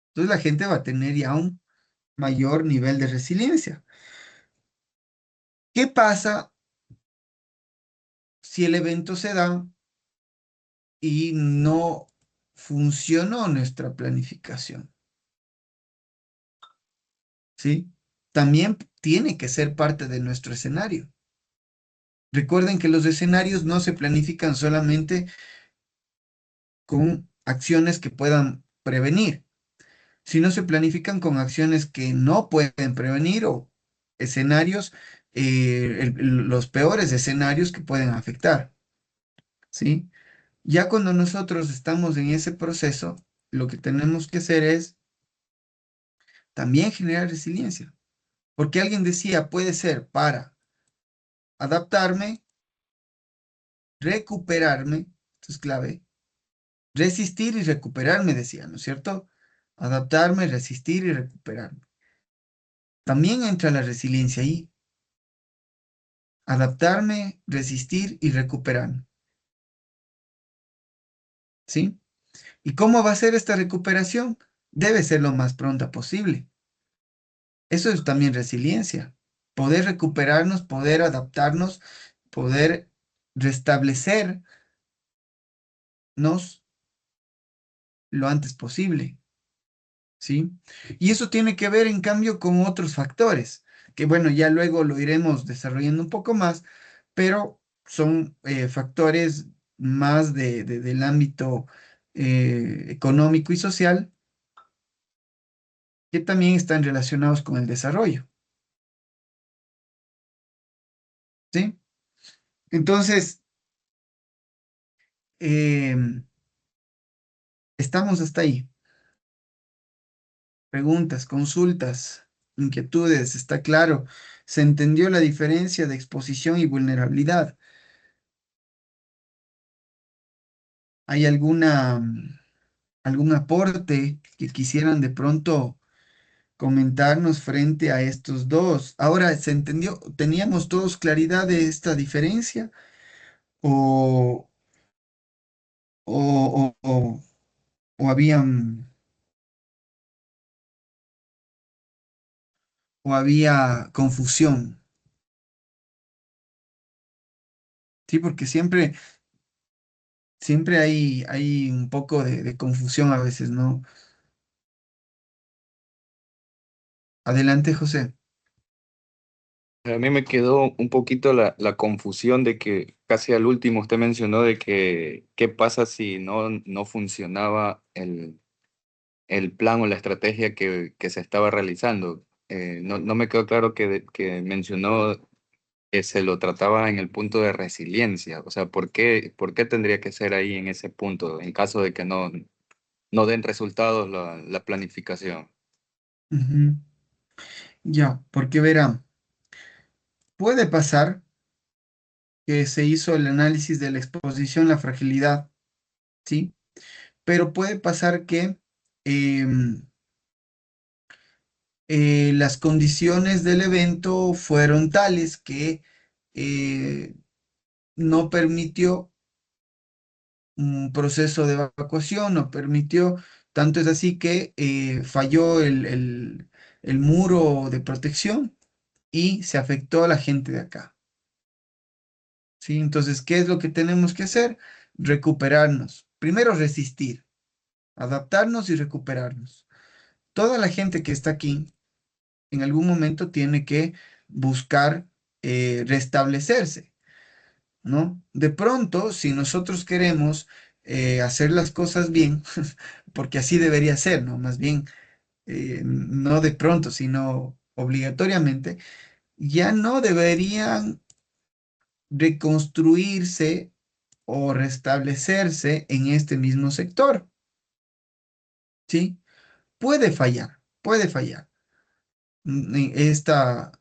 Entonces la gente va a tener ya un mayor nivel de resiliencia. ¿Qué pasa si el evento se da y no funcionó nuestra planificación? ¿Sí? También tiene que ser parte de nuestro escenario. Recuerden que los escenarios no se planifican solamente con acciones que puedan prevenir, sino se planifican con acciones que no pueden prevenir o escenarios, los peores escenarios que pueden afectar, ¿sí? Ya cuando nosotros estamos en ese proceso, lo que tenemos que hacer es también generar resiliencia, porque alguien decía, puede ser para adaptarme, recuperarme, esto es clave, resistir y recuperarme, decía, ¿no es cierto? Adaptarme, resistir y recuperarme. También entra la resiliencia ahí. Adaptarme, resistir y recuperarme. ¿Sí? ¿Y cómo va a ser esta recuperación? Debe ser lo más pronta posible. Eso es también resiliencia. Poder recuperarnos, poder adaptarnos, poder restablecernos lo antes posible. ¿Sí? Y eso tiene que ver, en cambio, con otros factores, que bueno, ya luego lo iremos desarrollando un poco más, pero son factores más del ámbito económico y social que también están relacionados con el desarrollo. ¿Sí? Entonces, estamos hasta ahí. Preguntas, consultas, inquietudes, está claro. Se entendió la diferencia de exposición y vulnerabilidad. ¿Hay alguna algún aporte que quisieran de pronto comentarnos frente a estos dos. Ahora, ¿se entendió? ¿Teníamos todos claridad de esta diferencia? ¿O, o, o, o- o había confusión? Sí, porque siempre hay un poco de confusión a veces, ¿no? Adelante, José. A mí me quedó un poquito la confusión de que casi al último usted mencionó de que qué pasa si no funcionaba el plan o la estrategia que se estaba realizando. No me quedó claro que mencionó que se lo trataba en el punto de resiliencia. O sea, ¿por qué tendría que ser ahí en ese punto en caso de que no den resultados la planificación? Ujú. Ya, porque verán, puede pasar que se hizo el análisis de la exposición, la fragilidad, ¿sí? Pero puede pasar que em, las condiciones del evento fueron tales que eh, no permitió un proceso de evacuación, no permitió, tanto es así que falló el muro de protección y se afectó a la gente de acá, ¿sí? Entonces, ¿qué es lo que tenemos que hacer? Recuperarnos. Primero resistir, adaptarnos y recuperarnos. Toda la gente que está aquí en algún momento tiene que buscar restablecerse, ¿no? De pronto, si nosotros queremos hacer las cosas bien, porque así debería ser, ¿no? Más bien, no de pronto, sino obligatoriamente, ya no deberían reconstruirse o restablecerse en este mismo sector, ¿sí? Puede fallar, puede fallar.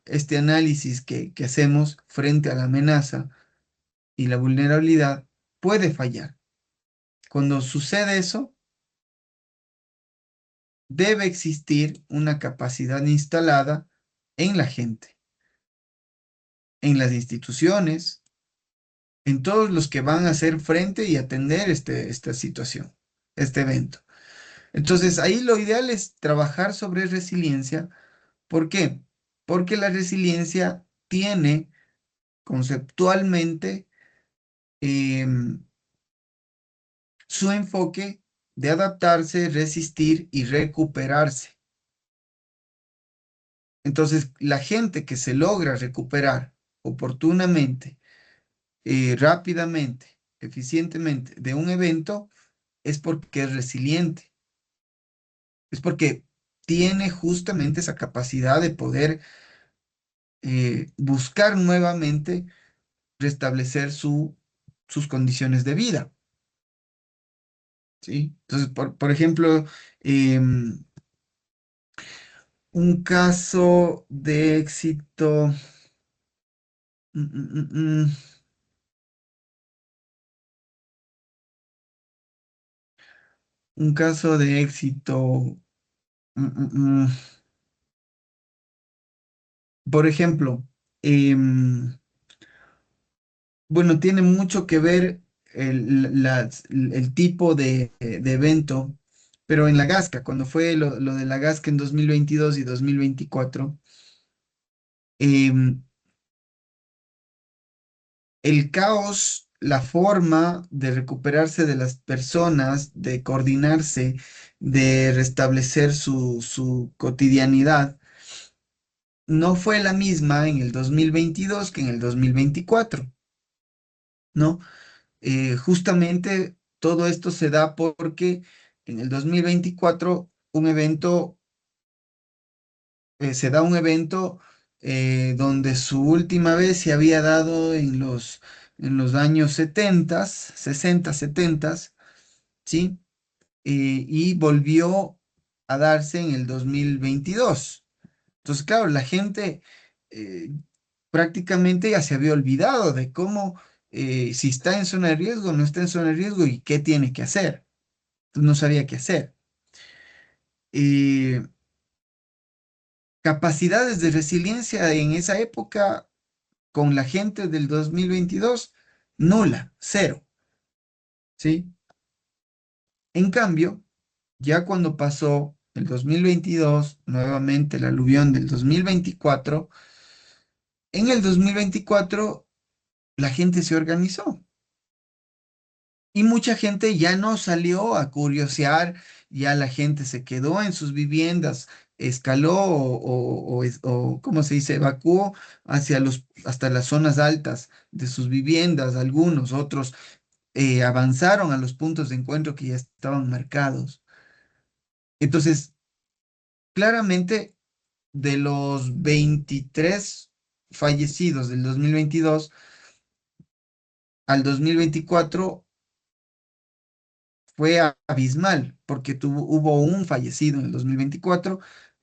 Este análisis que hacemos frente a la amenaza y la vulnerabilidad puede fallar. Cuando sucede eso, debe existir una capacidad instalada en la gente, en las instituciones, en todos los que van a hacer frente y atender esta situación, este evento. Entonces, ahí lo ideal es trabajar sobre resiliencia. ¿Por qué? Porque la resiliencia tiene conceptualmente em, su enfoque de adaptarse, resistir y recuperarse. Entonces, la gente que se logra recuperar oportunamente, rápidamente, eficientemente de un evento, es porque es resiliente, es porque tiene justamente esa capacidad de poder buscar nuevamente restablecer sus condiciones de vida, ¿sí? Entonces, por ejemplo, em, un caso de éxito, mm, mm, mm, mm, un caso de éxito, mm, mm, mm, por ejemplo, em, bueno, tiene mucho que ver el tipo de evento, pero en la Gasca, cuando fue lo de la Gasca en 2022 y 2024, em, el caos, la forma de recuperarse de las personas, de coordinarse, de restablecer su cotidianidad, no fue la misma en el 2022 que en el 2024, ¿no? Justamente todo esto se da porque en el 2024 se da un evento donde su última vez se había dado en los años 70, 60, 70, ¿sí? Y volvió a darse en el 2022. Entonces, claro, la gente eh, prácticamente ya se había olvidado de cómo, si está en zona de riesgo, no está en zona de riesgo y qué tiene que hacer, no sabía qué hacer. Y capacidades de resiliencia en esa época con la gente del 2022, nula, cero, ¿sí? En cambio, ya cuando pasó el 2022, nuevamente el aluvión del 2024, en el 2024 la gente se organizó y mucha gente ya no salió a curiosear, ya la gente se quedó en sus viviendas, escaló o, ¿cómo se dice? Evacuó hasta las zonas altas de sus viviendas, algunos, otros avanzaron a los puntos de encuentro que ya estaban marcados. Entonces, claramente, de los 23 fallecidos del 2022 al 2024 fue abismal, porque hubo un fallecido en el 2024,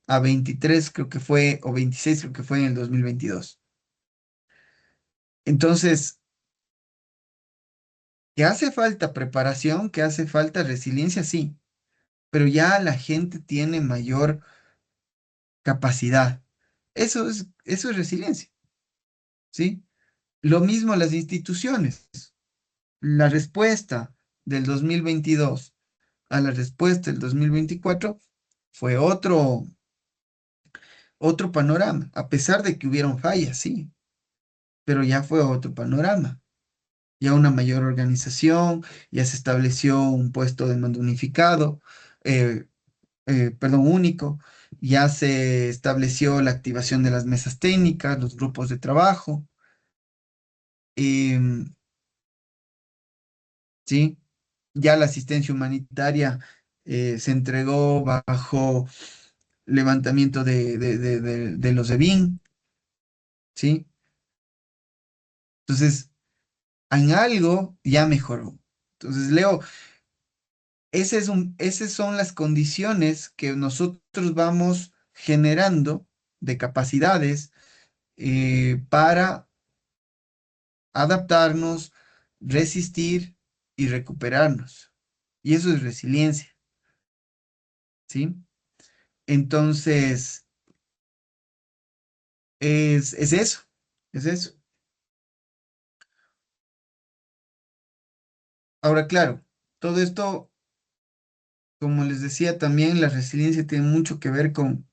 a 23 creo que fue, o 26 creo que fue en el 2022. Entonces, que hace falta preparación, que hace falta resiliencia, sí, pero ya la gente tiene mayor capacidad. Eso es resiliencia, ¿sí? Lo mismo las instituciones. La respuesta del 2022 a la respuesta del 2024 fue otro panorama, a pesar de que hubieron fallas, sí, pero ya fue otro panorama. Ya una mayor organización, ya se estableció un puesto de mando unificado, eh, perdón, único, ya se estableció la activación de las mesas técnicas, los grupos de trabajo, em, ¿sí? Ya la asistencia humanitaria se entregó bajo levantamiento de los EBIN, ¿sí? Entonces, en algo ya mejoró. Entonces, Leo, esas son las condiciones que nosotros vamos generando de capacidades para adaptarnos, resistir y recuperarnos. Y eso es resiliencia, ¿sí? Entonces, es eso, es eso. Ahora, claro, todo esto, como les decía también, la resiliencia tiene mucho que ver con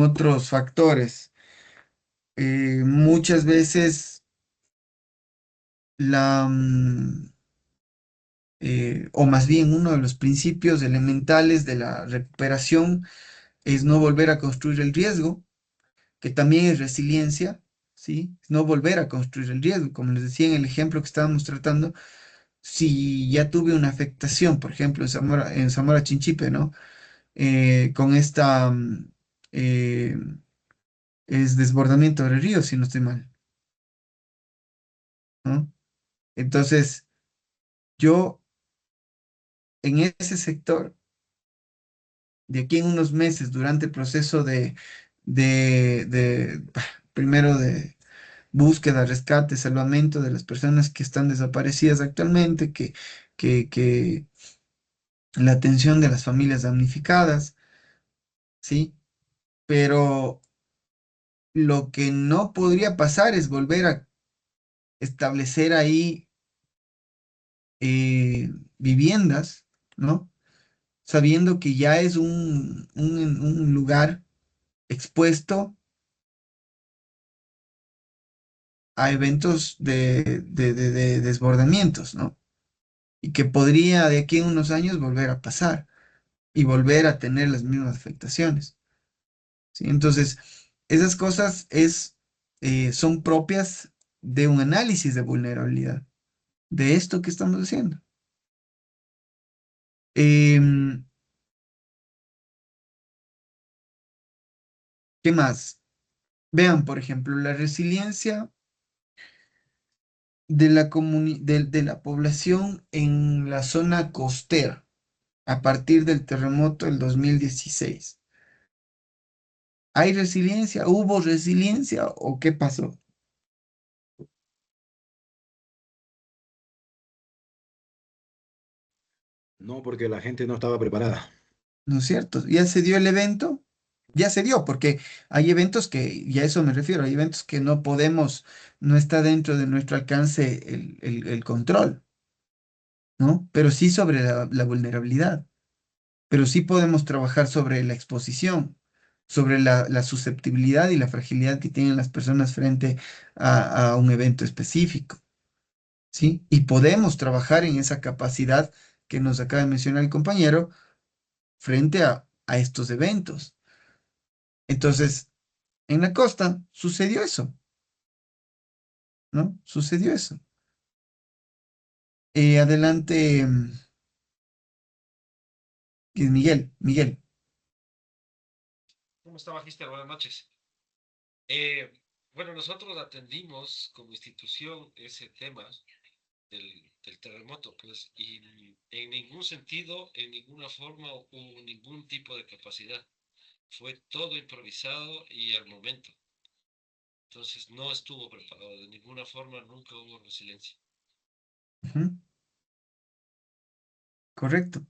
otros factores. Muchas veces o más bien uno de los principios elementales de la recuperación es no volver a construir el riesgo, que también es resiliencia, ¿sí? No volver a construir el riesgo, como les decía en el ejemplo que estábamos tratando, si ya tuve una afectación, por ejemplo, en Zamora Chinchipe, ¿no? Con eh, es desbordamiento del río, si no estoy mal, ¿no? Entonces, yo en ese sector, de aquí en unos meses, durante el proceso primero de búsqueda, rescate, salvamento de las personas que están desaparecidas actualmente, que la atención de las familias damnificadas, ¿sí? Pero lo que no podría pasar es volver a establecer ahí viviendas, ¿no? Sabiendo que ya es un lugar expuesto a eventos de desbordamientos, ¿no? Y que podría de aquí en unos años volver a pasar y volver a tener las mismas afectaciones, ¿sí? Entonces, esas cosas son propias de un análisis de vulnerabilidad, de esto que estamos haciendo. Em, ¿Qué más? Vean, por ejemplo, la resiliencia de la población en la zona costera a partir del terremoto del 2016. ¿Hay resiliencia? ¿Hubo resiliencia o qué pasó? No, porque la gente no estaba preparada. ¿No es cierto? Ya se dio el evento, ya se dio, porque hay eventos que, y a eso me refiero, hay eventos que no podemos, no está dentro de nuestro alcance el control, ¿no? Pero sí sobre la vulnerabilidad, pero sí podemos trabajar sobre la exposición, sobre la susceptibilidad y la fragilidad que tienen las personas frente a un evento específico, ¿sí? Y podemos trabajar en esa capacidad que nos acaba de mencionar el compañero frente a estos eventos. Entonces, en la costa sucedió eso, ¿no? Sucedió eso. Adelante, Miguel, Miguel. ¿Cómo está, Magister? Buenas noches. Eh, bueno, nosotros atendimos como institución ese tema del terremoto, pues, y en ningún sentido, en ninguna forma hubo ningún tipo de capacidad. Fue todo improvisado y al momento. Entonces no estuvo preparado de ninguna forma, nunca hubo resiliencia. Ujú, correcto.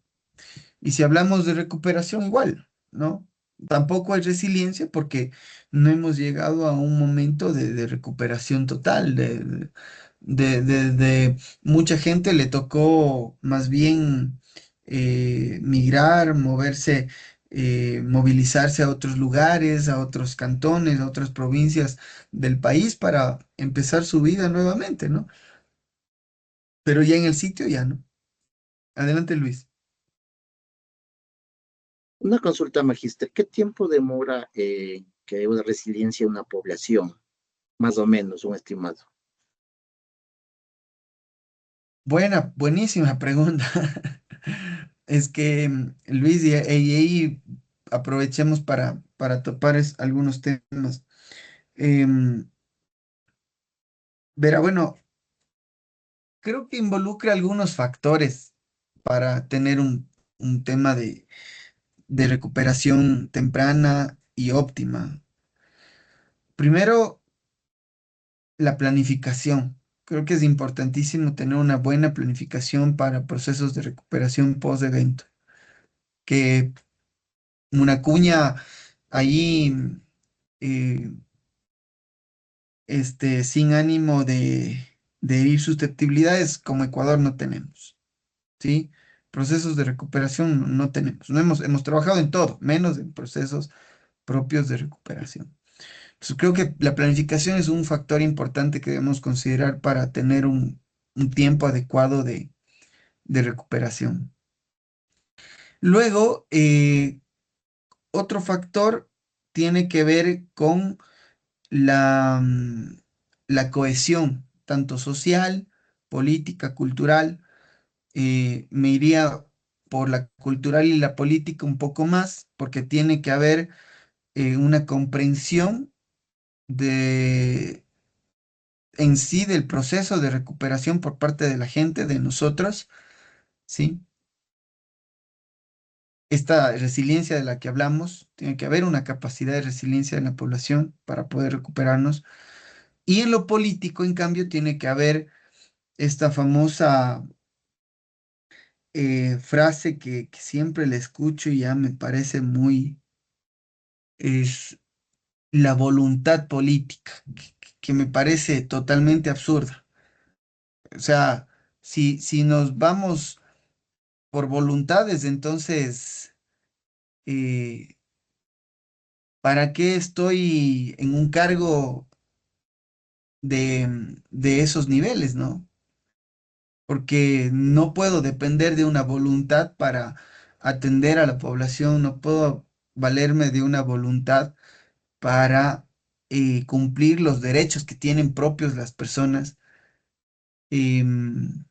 Y si hablamos de recuperación, igual, ¿no? Tampoco hay resiliencia porque no hemos llegado a un momento de recuperación total. De mucha gente le tocó más bien migrar, moverse, movilizarse a otros lugares, a otros cantones, a otras provincias del país para empezar su vida nuevamente, ¿no? Pero ya en el sitio ya no. Adelante, Luis. Una consulta, magíster. ¿Qué tiempo demora que haya una resiliencia en una población? Más o menos, un estimado. Buenísima pregunta. Es que, Luis, y ahí aprovechemos para topar algunos temas. Em, Verá, bueno, creo que involucra algunos factores para tener un tema de recuperación temprana y óptima. Primero, la planificación. Creo que es importantísimo tener una buena planificación para procesos de recuperación post-evento. Que una cuña ahí, eh, sin ánimo de herir susceptibilidades, como Ecuador no tenemos, ¿sí? Procesos de recuperación no tenemos. No hemos trabajado en todo, menos en procesos propios de recuperación. Entonces, creo que la planificación es un factor importante que debemos considerar para tener un tiempo adecuado de recuperación. Luego, otro factor tiene que ver con la cohesión, tanto social, política, cultural. Me iría por la cultural y la política un poco más, porque tiene que haber una comprensión de en sí del proceso de recuperación por parte de la gente, de nosotros, ¿sí? Esta resiliencia de la que hablamos, tiene que haber una capacidad de resiliencia en la población para poder recuperarnos. Y en lo político, en cambio, tiene que haber esta famosa frase que siempre la escucho y ya me parece es la voluntad política, que me parece totalmente absurda. O sea, si nos vamos por voluntades, entonces, eh, ¿para qué estoy en un cargo de esos niveles, no? Porque no puedo depender de una voluntad para atender a la población, no puedo valerme de una voluntad para cumplir los derechos que tienen propios las personas. Em,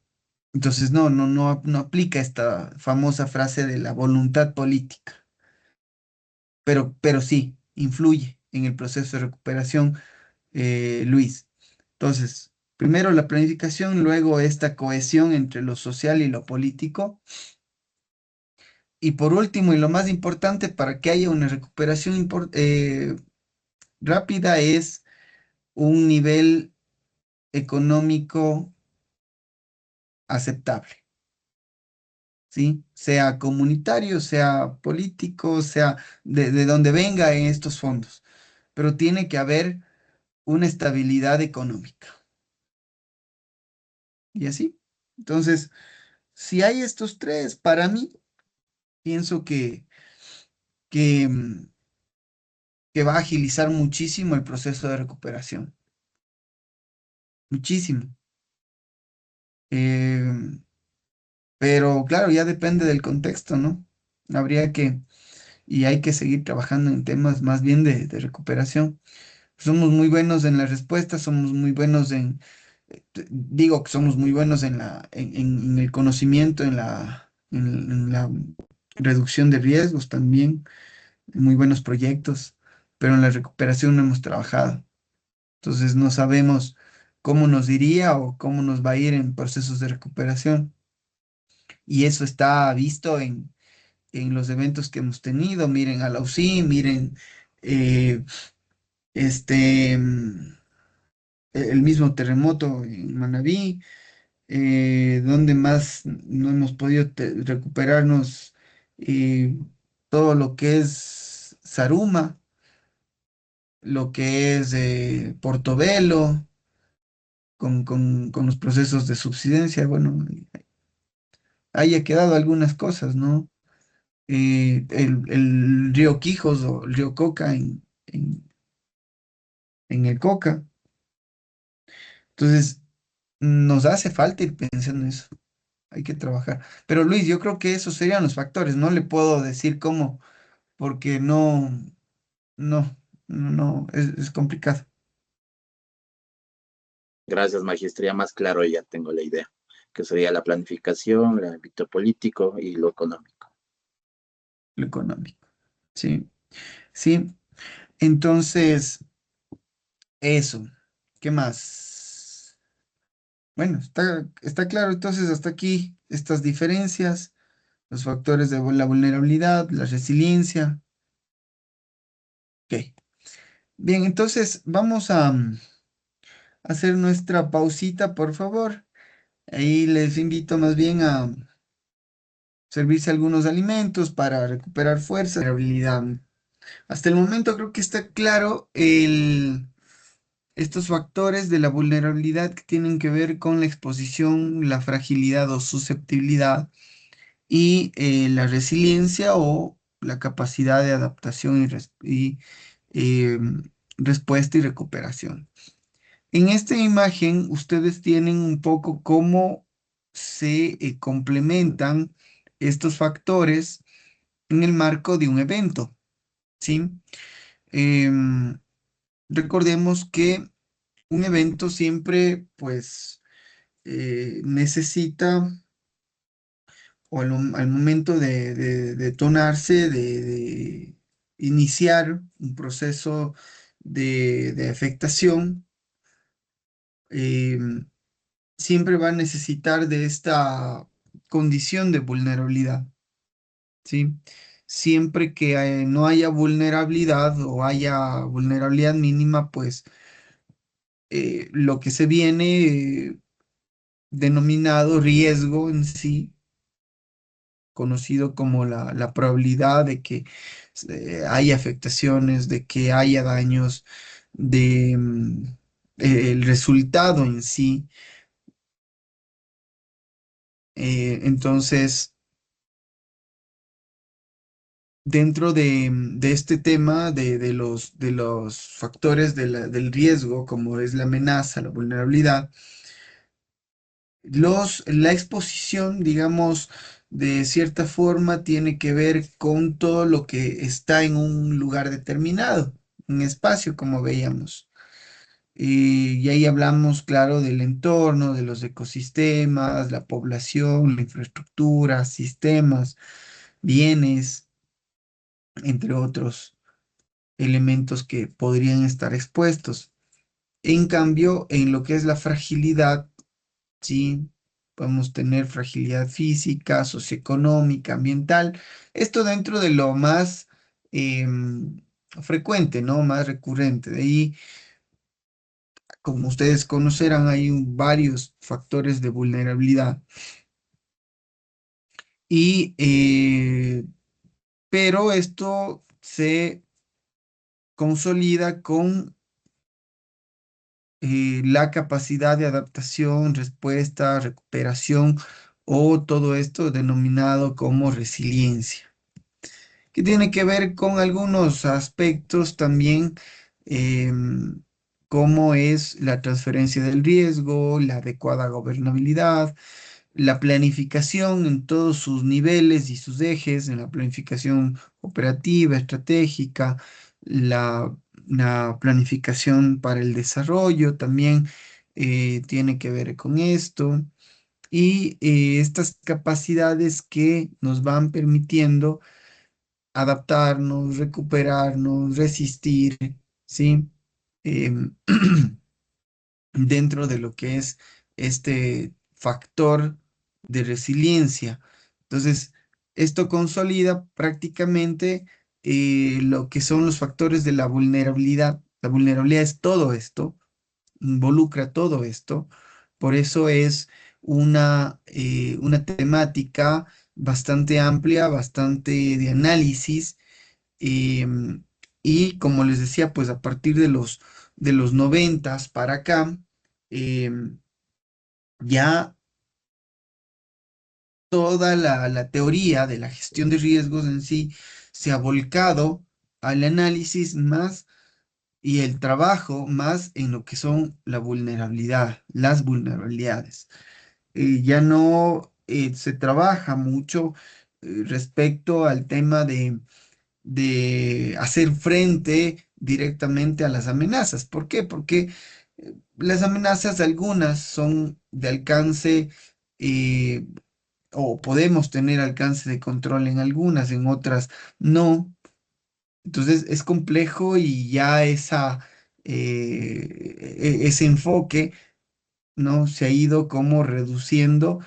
entonces, no aplica esta famosa frase de la voluntad política, pero sí, influye en el proceso de recuperación, Luis. Entonces, primero la planificación, luego esta cohesión entre lo social y lo político. Y por último, y lo más importante para que haya una recuperación rápida, es un nivel económico aceptable. ¿sí? Sea comunitario, sea político, sea de donde venga en estos fondos, pero tiene que haber una estabilidad económica. Y así. Entonces, si hay estos tres, para mí, pienso que, mm, que va a agilizar muchísimo el proceso de recuperación. Muchísimo. Eh, pero claro, ya depende del contexto, ¿no? Habría que, y hay que seguir trabajando en temas más bien de recuperación. Somos muy buenos en la respuesta, somos muy buenos digo que somos muy buenos en el conocimiento, en la reducción de riesgos también, muy buenos proyectos, pero en la recuperación no hemos trabajado. Entonces no sabemos cómo nos iría o cómo nos va a ir en procesos de recuperación. Y eso está visto en los eventos que hemos tenido. Miren a la UCI, miren eh, este, el mismo terremoto en Manabí, donde más no hemos podido recuperarnos, eh, todo lo que es Saruma, lo que es Portobelo, con los procesos de subsidencia. Bueno, ahí ha quedado algunas cosas, ¿no? El río Quijos o el río Coca en el Coca. Entonces, nos hace falta ir pensando en eso. Hay que trabajar. Pero Luis, yo creo que esos serían los factores. No le puedo decir cómo, porque no, no, es complicado. Gracias, magistría. Más claro ya tengo la idea, que sería la planificación, el ámbito político y lo económico. Lo económico. Sí, sí. Entonces, eso. ¿Qué más? Bueno, está claro entonces hasta aquí estas diferencias, los factores de la vulnerabilidad, la resiliencia. Ok. Bien, entonces vamos a hacer nuestra pausita, por favor. Ahí les invito más bien a servirse algunos alimentos para recuperar fuerza y habilidad. Hasta el momento creo que está claro estos factores de la vulnerabilidad que tienen que ver con la exposición, la fragilidad o susceptibilidad y la resiliencia o la capacidad de adaptación y, respuesta y recuperación. En esta imagen ustedes tienen un poco cómo se complementan estos factores en el marco de un evento, ¿sí? Em, Recordemos que un evento siempre, pues, necesita, o al momento de detonarse, de iniciar un proceso de afectación, em, siempre va a necesitar de esta condición de vulnerabilidad, ¿sí? Siempre que no haya vulnerabilidad o haya vulnerabilidad mínima, pues lo que se viene denominado riesgo en sí, conocido como la probabilidad de que haya afectaciones, de que haya daños, de el resultado en sí. Entonces, dentro de este tema de los factores del riesgo, como es la amenaza, la vulnerabilidad, la exposición, digamos, de cierta forma tiene que ver con todo lo que está en un lugar determinado, un espacio, como veíamos. Y ahí hablamos, claro, del entorno, de los ecosistemas, la población, la infraestructura, sistemas, bienes, entre otros elementos que podrían estar expuestos. En cambio, en lo que es la fragilidad, sí, podemos tener fragilidad física, socioeconómica, ambiental. Esto dentro de lo más frecuente, ¿no? Más recurrente. De ahí, como ustedes conocerán, hay varios factores de vulnerabilidad. Y, pero esto se consolida con la capacidad de adaptación, respuesta, recuperación o todo esto denominado como resiliencia, que tiene que ver con algunos aspectos también, como es la transferencia del riesgo, la adecuada gobernabilidad, la planificación en todos sus niveles y sus ejes, en la planificación operativa, estratégica, la, la planificación para el desarrollo también tiene que ver con esto. Y estas capacidades que nos van permitiendo adaptarnos, recuperarnos, resistir, ¿sí? Em, dentro de lo que es este factor de resiliencia. Entonces, esto consolida prácticamente lo que son los factores de la vulnerabilidad. La vulnerabilidad es todo esto, involucra todo esto. Por eso es una temática bastante amplia, bastante de análisis. em, y como les decía, pues a partir de los 90 para acá, em, ya toda la teoría de la gestión de riesgos en sí se ha volcado al análisis más y el trabajo más en lo que son la vulnerabilidad, las vulnerabilidades. Ya no se trabaja mucho respecto al tema de hacer frente directamente a las amenazas. ¿Por qué? Porque las amenazas algunas son de alcance eh, o podemos tener alcance de control en algunas, en otras no. Entonces es complejo y ya ese enfoque, ¿no? Se ha ido como reduciendo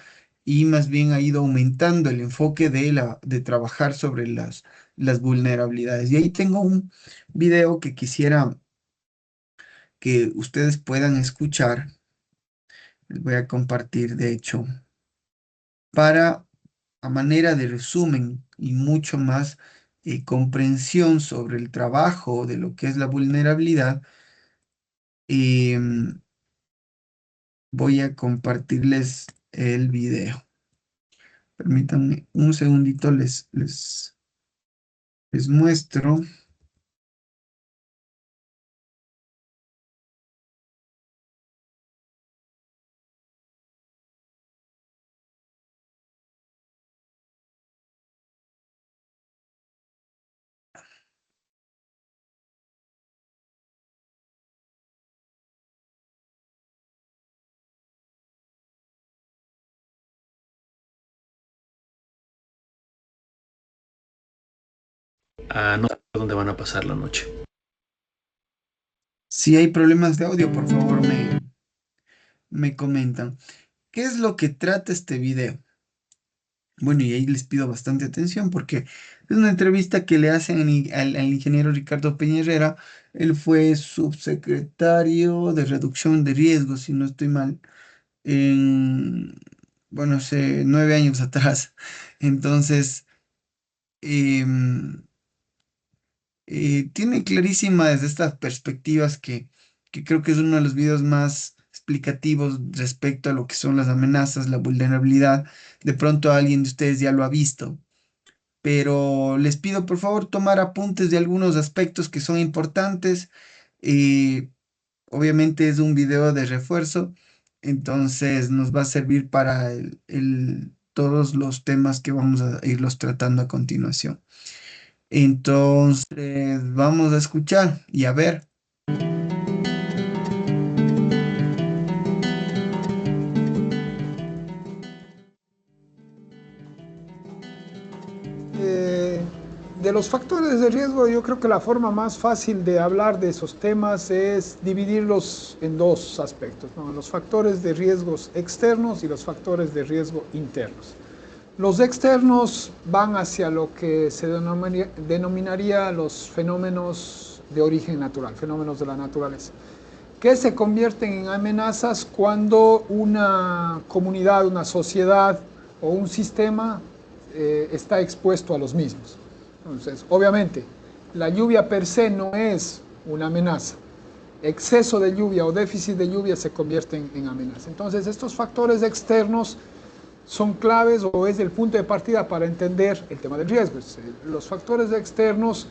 y más bien ha ido aumentando el enfoque de trabajar sobre las vulnerabilidades. Y ahí tengo un video que quisiera que ustedes puedan escuchar. Les voy a compartir, de hecho, para, a manera de resumen y mucho más comprensión sobre el trabajo de lo que es la vulnerabilidad. em, Voy a compartirles el video. Permítanme un segundito, les muestro. No sé dónde van a pasar la noche. Si hay problemas de audio, por favor, me comentan. ¿Qué es lo que trata este video? Bueno, y ahí les pido bastante atención porque es una entrevista que le hacen al ingeniero Ricardo Peña Herrera. Él fue subsecretario de Reducción de Riesgos, si no estoy mal, en, bueno, hace 9 años atrás. Entonces, em, tiene clarísimas estas perspectivas que creo que es uno de los videos más explicativos respecto a lo que son las amenazas, la vulnerabilidad. De pronto alguien de ustedes ya lo ha visto, pero les pido por favor tomar apuntes de algunos aspectos que son importantes. Eh, Obviamente es un video de refuerzo, entonces nos va a servir para todos los temas que vamos a irlos tratando a continuación. Entonces, vamos a escuchar y a ver. Eh, de los factores de riesgo, yo creo que la forma más fácil de hablar de esos temas es dividirlos en dos aspectos, ¿no? Los factores de riesgos externos y los factores de riesgo internos. Los externos van hacia lo que se denominaría los fenómenos de origen natural, fenómenos de la naturaleza, que se convierten en amenazas cuando una comunidad, una sociedad o un sistema está expuesto a los mismos. Entonces, obviamente, la lluvia per se no es una amenaza. Exceso de lluvia o déficit de lluvia se convierten en amenaza. Entonces, estos factores externos son claves o es el punto de partida para entender el tema del riesgo. Los factores externos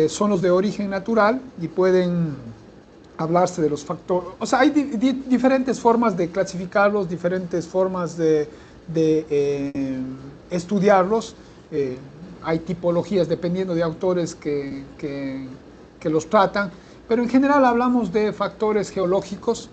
son los de origen natural y pueden hablarse de los factores. O sea, hay diferentes formas de clasificarlos, diferentes formas de estudiarlos. Hay tipologías dependiendo de autores que los tratan, pero en general hablamos de factores geológicos,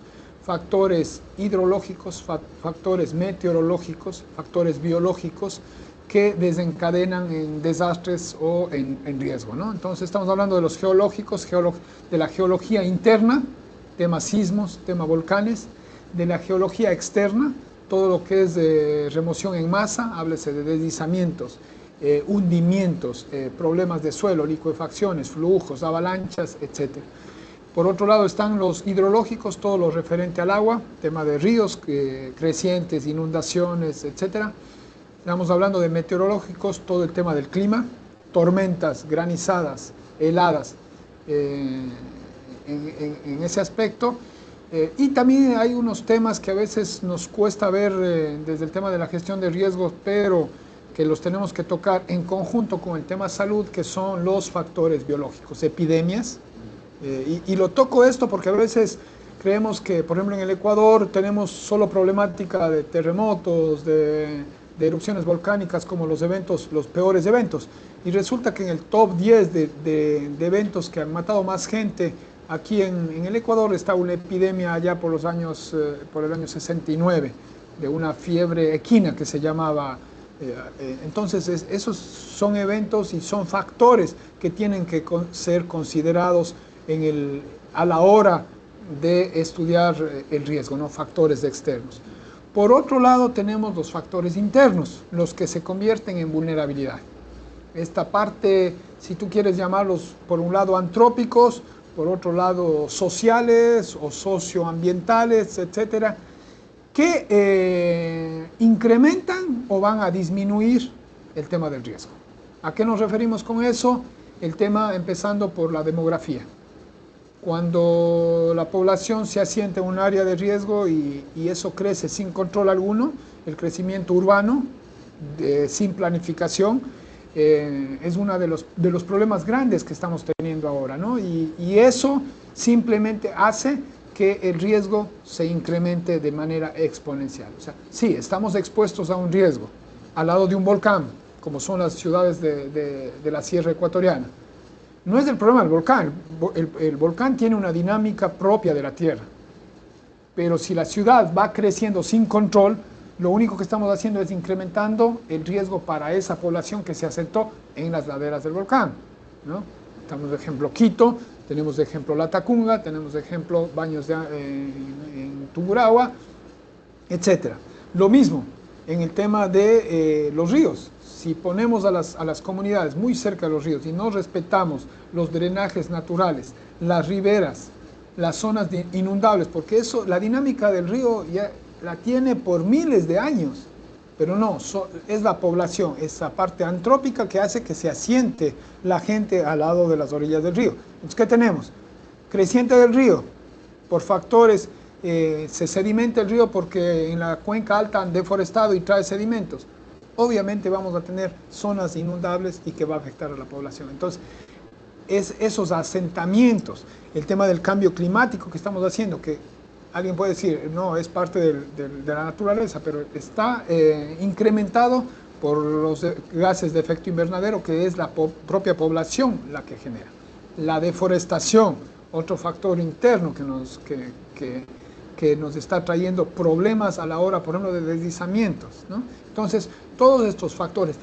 factores hidrológicos, factores meteorológicos, factores biológicos que desencadenan en desastres o en riesgo, ¿no? Entonces estamos hablando de los geológicos, de la geología interna, tema sismos, tema volcanes, de la geología externa, todo lo que es de remoción en masa, háblese de deslizamientos, hundimientos, problemas de suelo, licuefacciones, flujos, avalanchas, etc. Por otro lado están los hidrológicos, todo lo referente al agua, tema de ríos, crecientes, inundaciones, etc. Estamos hablando de meteorológicos, todo el tema del clima, tormentas, granizadas, heladas, en ese aspecto. Y también hay unos temas que a veces nos cuesta ver desde el tema de la gestión de riesgos, pero que los tenemos que tocar en conjunto con el tema salud, que son los factores biológicos, epidemias. Y lo toco esto porque a veces creemos que, por ejemplo, en el Ecuador tenemos solo problemática de terremotos, de erupciones volcánicas como los peores eventos. Y resulta que en el top 10 de eventos que han matado más gente aquí en el Ecuador está una epidemia allá por el año 69, de una fiebre equina que se llamaba. Entonces, esos son eventos y son factores que tienen que ser considerados a la hora de estudiar el riesgo, ¿no? Factores externos. Por otro lado, tenemos los factores internos, los que se convierten en vulnerabilidad. Esta parte, si tú quieres llamarlos, por un lado antrópicos, por otro lado sociales o socioambientales, etcétera, que incrementan o van a disminuir el tema del riesgo. ¿A qué nos referimos con eso? El tema empezando por la demografía. Cuando la población se asienta en un área de riesgo y eso crece sin control alguno, el crecimiento urbano, sin planificación, es uno de los problemas grandes que estamos teniendo ahora, ¿no? Y eso simplemente hace que el riesgo se incremente de manera exponencial. O sea, sí, estamos expuestos a un riesgo al lado de un volcán, como son las ciudades de la Sierra Ecuatoriana. No es el problema del volcán, el volcán tiene una dinámica propia de la Tierra, pero si la ciudad va creciendo sin control, lo único que estamos haciendo es incrementando el riesgo para esa población que se asentó en las laderas del volcán, ¿no? Tenemos de ejemplo Quito, tenemos de ejemplo Latacunga, tenemos de ejemplo Baños en Tungurahua, etc. Lo mismo en el tema de los ríos. Si ponemos a las comunidades muy cerca de los ríos y no respetamos los drenajes naturales, las riberas, las zonas inundables, porque eso, la dinámica del río ya la tiene por miles de años, pero no, es la población, esa parte antrópica que hace que se asiente la gente al lado de las orillas del río. Entonces, ¿qué tenemos? Creciente del río, por factores, se sedimenta el río porque en la cuenca alta han deforestado y trae sedimentos. Obviamente vamos a tener zonas inundables y que va a afectar a la población. Entonces, esos asentamientos, el tema del cambio climático que estamos haciendo, que alguien puede decir, no, es parte de la naturaleza, pero está incrementado por los gases de efecto invernadero, que es la propia población la que genera. La deforestación, otro factor interno que nos está trayendo problemas a la hora, por ejemplo, de deslizamientos, ¿no? Entonces, todos estos factores,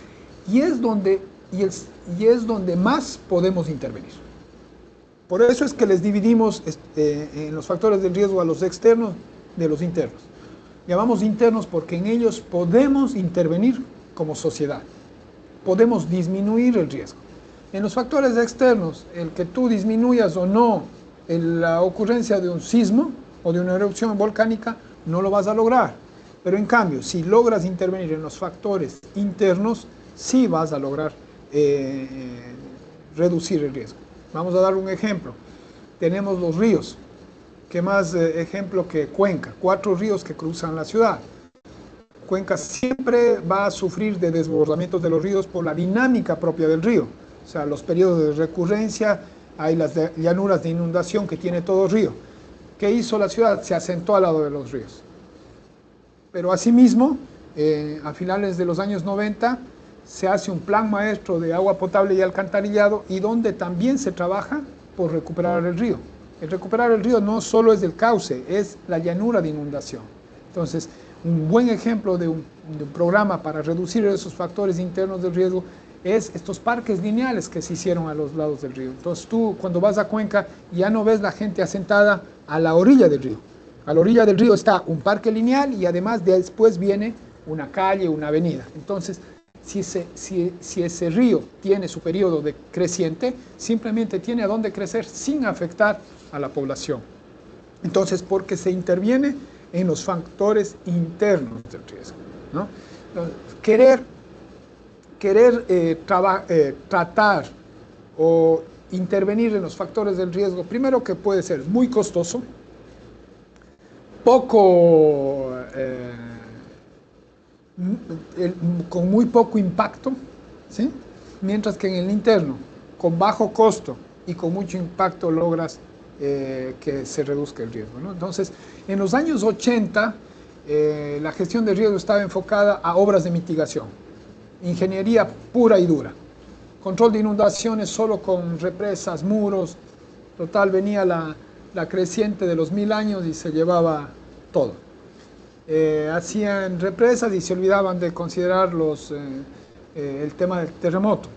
y es donde más podemos intervenir. Por eso es que les dividimos en los factores del riesgo a los externos de los internos. Llamamos internos porque en ellos podemos intervenir como sociedad, podemos disminuir el riesgo. En los factores externos, el que tú disminuyas o no la ocurrencia de un sismo o de una erupción volcánica, no lo vas a lograr. Pero en cambio, si logras intervenir en los factores internos, sí vas a lograr reducir el riesgo. Vamos a dar un ejemplo. Tenemos los ríos. ¿Qué más ejemplo que Cuenca? 4 ríos que cruzan la ciudad. Cuenca siempre va a sufrir de desbordamientos de los ríos por la dinámica propia del río. O sea, los periodos de recurrencia, hay las llanuras de inundación que tiene todo río. ¿Qué hizo la ciudad? Se asentó al lado de los ríos. Pero asimismo, a finales de los años 90, se hace un plan maestro de agua potable y alcantarillado y donde también se trabaja por recuperar el río. El recuperar el río no solo es el cauce, es la llanura de inundación. Entonces, un buen ejemplo de un programa para reducir esos factores internos de riesgo es estos parques lineales que se hicieron a los lados del río. Entonces tú cuando vas a Cuenca ya no ves la gente asentada a la orilla del río. A la orilla del río está un parque lineal y además después viene una calle, una avenida. Entonces, si ese río tiene su periodo de creciente, simplemente tiene a dónde crecer sin afectar a la población. Entonces, porque se interviene en los factores internos del riesgo, ¿no? Tratar o intervenir en los factores del riesgo, primero que puede ser muy costoso, con muy poco impacto, ¿sí? Mientras que en el interno, con bajo costo y con mucho impacto logras que se reduzca el riesgo, ¿no? Entonces, en los años 80, la gestión de riesgo estaba enfocada a obras de mitigación, ingeniería pura y dura, control de inundaciones solo con represas, muros, total venía la creciente de los 1000 años y se llevaba todo. Hacían represas y se olvidaban de considerar el tema del terremoto.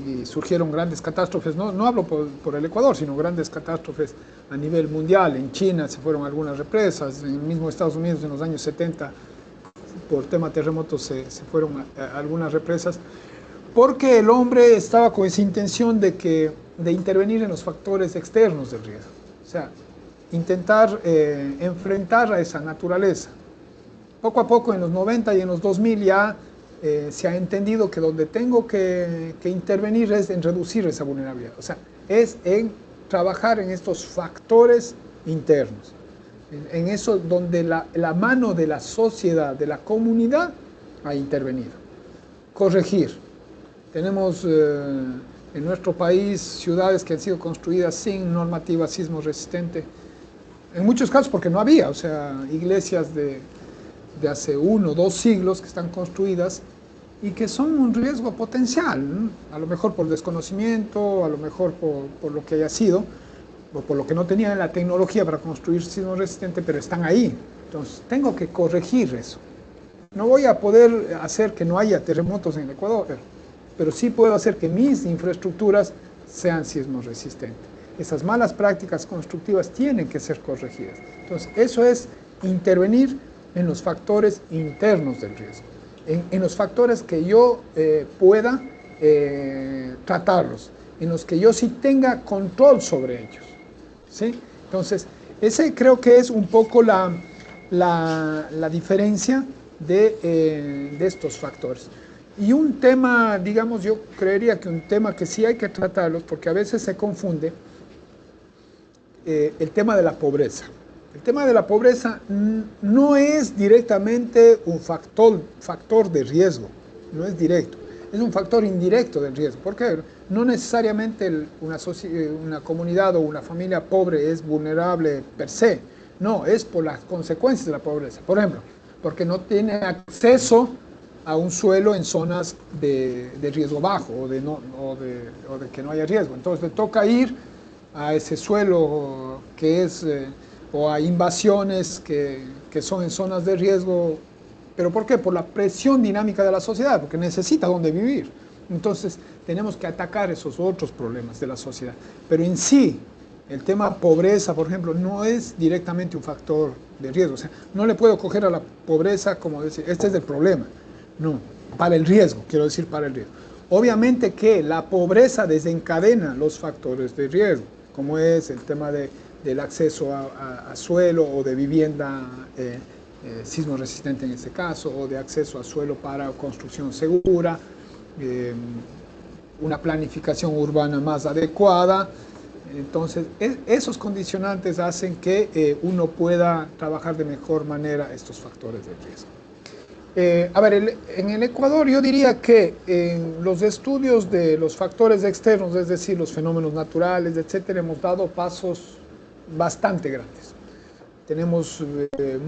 Y surgieron grandes catástrofes, no hablo por el Ecuador, sino grandes catástrofes a nivel mundial. En China se fueron algunas represas, en el mismo Estados Unidos en los años 70, por tema terremotos se fueron algunas represas, porque el hombre estaba con esa intención de intervenir en los factores externos del riesgo. O sea, intentar enfrentar a esa naturaleza. Poco a poco en los 90 y en los 2000 ya se ha entendido que donde tengo que intervenir es en reducir esa vulnerabilidad. O sea, es en trabajar en estos factores internos. En eso donde la mano de la sociedad, de la comunidad, ha intervenido. Corregir. Tenemos en nuestro país ciudades que han sido construidas sin normativa sismo resistente. En muchos casos porque no había, o sea, iglesias de hace 1 o 2 siglos que están construidas y que son un riesgo potencial, ¿no? A lo mejor por desconocimiento, a lo mejor por lo que haya sido, o por lo que no tenían la tecnología para construir sismo resistente, pero están ahí. Entonces, tengo que corregir eso. No voy a poder hacer que no haya terremotos en el Ecuador, pero sí puedo hacer que mis infraestructuras sean sismo resistentes. Esas malas prácticas constructivas tienen que ser corregidas. Entonces, eso es intervenir en los factores internos del riesgo, en los factores que yo pueda tratarlos, en los que yo sí tenga control sobre ellos, ¿sí? Entonces, ese creo que es un poco la diferencia de estos factores. Y un tema, digamos, yo creería que un tema que sí hay que tratarlos, porque a veces se confunde, el tema de la pobreza. El tema de la pobreza no es directamente un factor de riesgo, no es directo, es un factor indirecto del riesgo. ¿Por qué? No necesariamente una comunidad o una familia pobre es vulnerable per se, no, es por las consecuencias de la pobreza. Por ejemplo, porque no tiene acceso a un suelo en zonas de riesgo bajo o de que no haya riesgo. Entonces le toca ir a ese suelo que es... o a invasiones que son en zonas de riesgo. ¿Pero por qué? Por la presión dinámica de la sociedad, porque necesita dónde vivir. Entonces, tenemos que atacar esos otros problemas de la sociedad. Pero en sí, el tema pobreza, por ejemplo, no es directamente un factor de riesgo. O sea, no le puedo coger a la pobreza como decir, este es el problema. No, para el riesgo, quiero decir para el riesgo. Obviamente que la pobreza desencadena los factores de riesgo, como es el tema del acceso a suelo o de vivienda sismo resistente en este caso, o de acceso a suelo para construcción segura, eh, una planificación urbana más adecuada. Entonces, esos condicionantes hacen que uno pueda trabajar de mejor manera estos factores de riesgo. A ver, en el Ecuador yo diría que en los estudios de los factores externos, es decir, los fenómenos naturales, etcétera, hemos dado pasos bastante grandes. Tenemos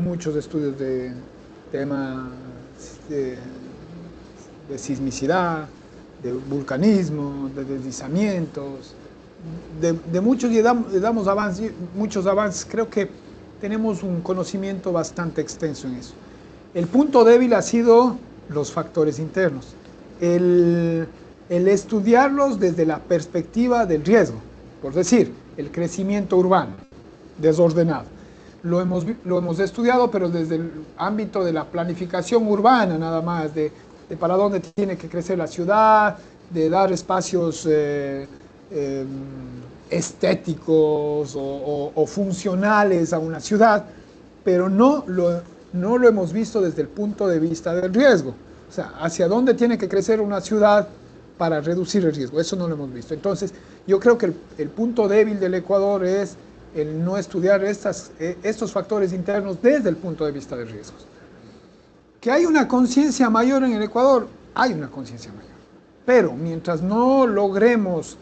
muchos estudios de temas de sismicidad, de vulcanismo, de deslizamientos, de muchos, y damos muchos avances. Creo que tenemos un conocimiento bastante extenso en eso. El punto débil ha sido los factores internos. El estudiarlos desde la perspectiva del riesgo, por decir, el crecimiento urbano desordenado. Lo hemos estudiado, pero desde el ámbito de la planificación urbana nada más, de para dónde tiene que crecer la ciudad, de dar espacios estéticos o funcionales a una ciudad, pero no lo hemos visto desde el punto de vista del riesgo. O sea, hacia dónde tiene que crecer una ciudad para reducir el riesgo. Eso no lo hemos visto. Entonces, yo creo que el punto débil del Ecuador es el no estudiar estos factores internos desde el punto de vista de riesgos. Que hay una conciencia mayor en el Ecuador, hay una conciencia mayor. Pero mientras no logremos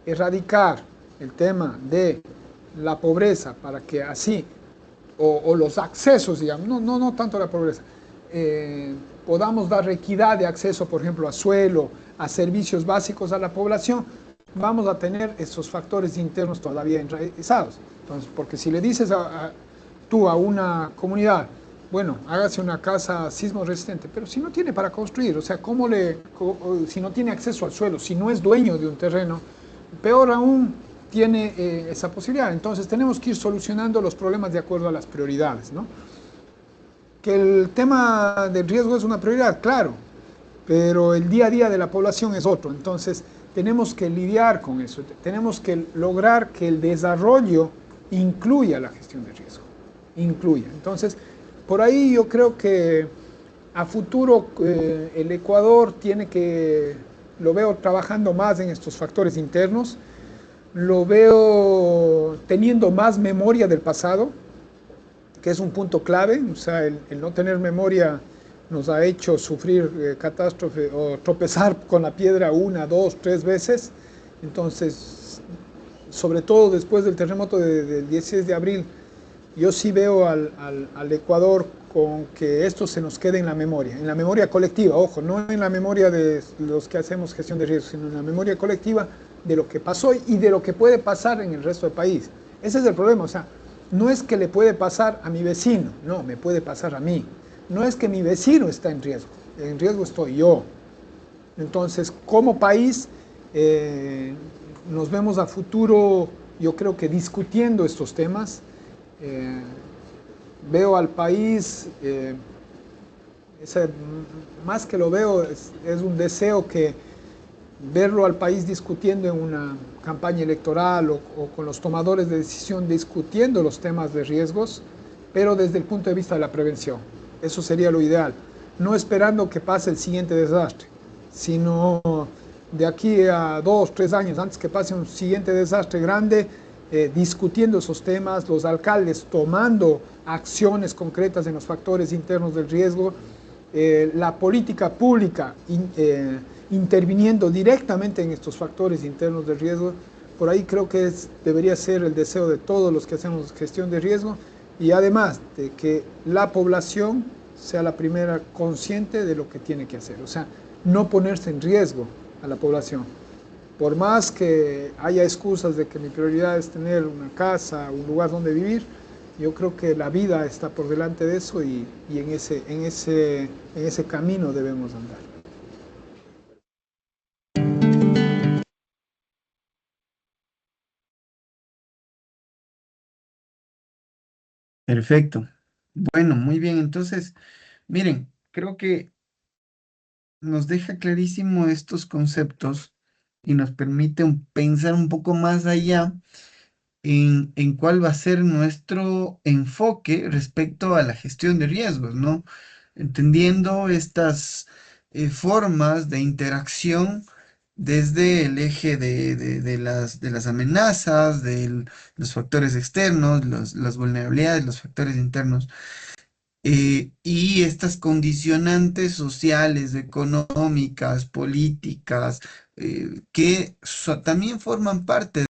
erradicar el tema de la pobreza para que así, o los accesos, digamos, no tanto la pobreza, podamos dar equidad de acceso, por ejemplo, a suelo, a servicios básicos a la población, vamos a tener esos factores internos todavía enraizados. Entonces, porque si le dices tú a una comunidad, bueno, hágase una casa sismo resistente, pero si no tiene para construir, o sea, si no tiene acceso al suelo, si no es dueño de un terreno, peor aún tiene esa posibilidad. Entonces tenemos que ir solucionando los problemas de acuerdo a las prioridades, ¿no? Que el tema del riesgo es una prioridad, claro, pero el día a día de la población es otro. Entonces tenemos que lidiar con eso, tenemos que lograr que el desarrollo incluya la gestión de riesgo, incluya. Entonces, por ahí yo creo que a futuro el Ecuador lo veo trabajando más en estos factores internos, lo veo teniendo más memoria del pasado, que es un punto clave. O sea, el no tener memoria nos ha hecho sufrir catástrofe o tropezar con la piedra 1, 2, 3 veces. Entonces, sobre todo después del terremoto del 16 de abril, yo sí veo al Ecuador con que esto se nos quede en la memoria colectiva, ojo, no en la memoria de los que hacemos gestión de riesgos, sino en la memoria colectiva de lo que pasó y de lo que puede pasar en el resto del país. Ese es el problema. O sea, no es que le puede pasar a mi vecino, no, me puede pasar a mí. No es que mi vecino está en riesgo estoy yo. Entonces, como país, nos vemos a futuro, yo creo que discutiendo estos temas. Veo al país, más que lo veo, es un deseo que verlo al país discutiendo en una campaña electoral o con los tomadores de decisión discutiendo los temas de riesgos, pero desde el punto de vista de la prevención. Eso sería lo ideal. No esperando que pase el siguiente desastre, sino de aquí a 2, 3 años, antes que pase un siguiente desastre grande, discutiendo esos temas, los alcaldes tomando acciones concretas en los factores internos del riesgo, la política pública interviniendo directamente en estos factores internos del riesgo. Por ahí creo que debería ser el deseo de todos los que hacemos gestión de riesgo, y además de que la población sea la primera consciente de lo que tiene que hacer. O sea, no ponerse en riesgo a la población. Por más que haya excusas de que mi prioridad es tener una casa, un lugar donde vivir, yo creo que la vida está por delante de eso, y en ese camino debemos andar. Perfecto. Bueno, muy bien. Entonces, miren, creo que nos deja clarísimo estos conceptos y nos permite pensar un poco más allá en cuál va a ser nuestro enfoque respecto a la gestión de riesgos, ¿no? Entendiendo formas de interacción desde el eje de las amenazas, de los factores externos, las vulnerabilidades, los factores internos. Y estas condicionantes sociales, económicas, políticas, que también forman parte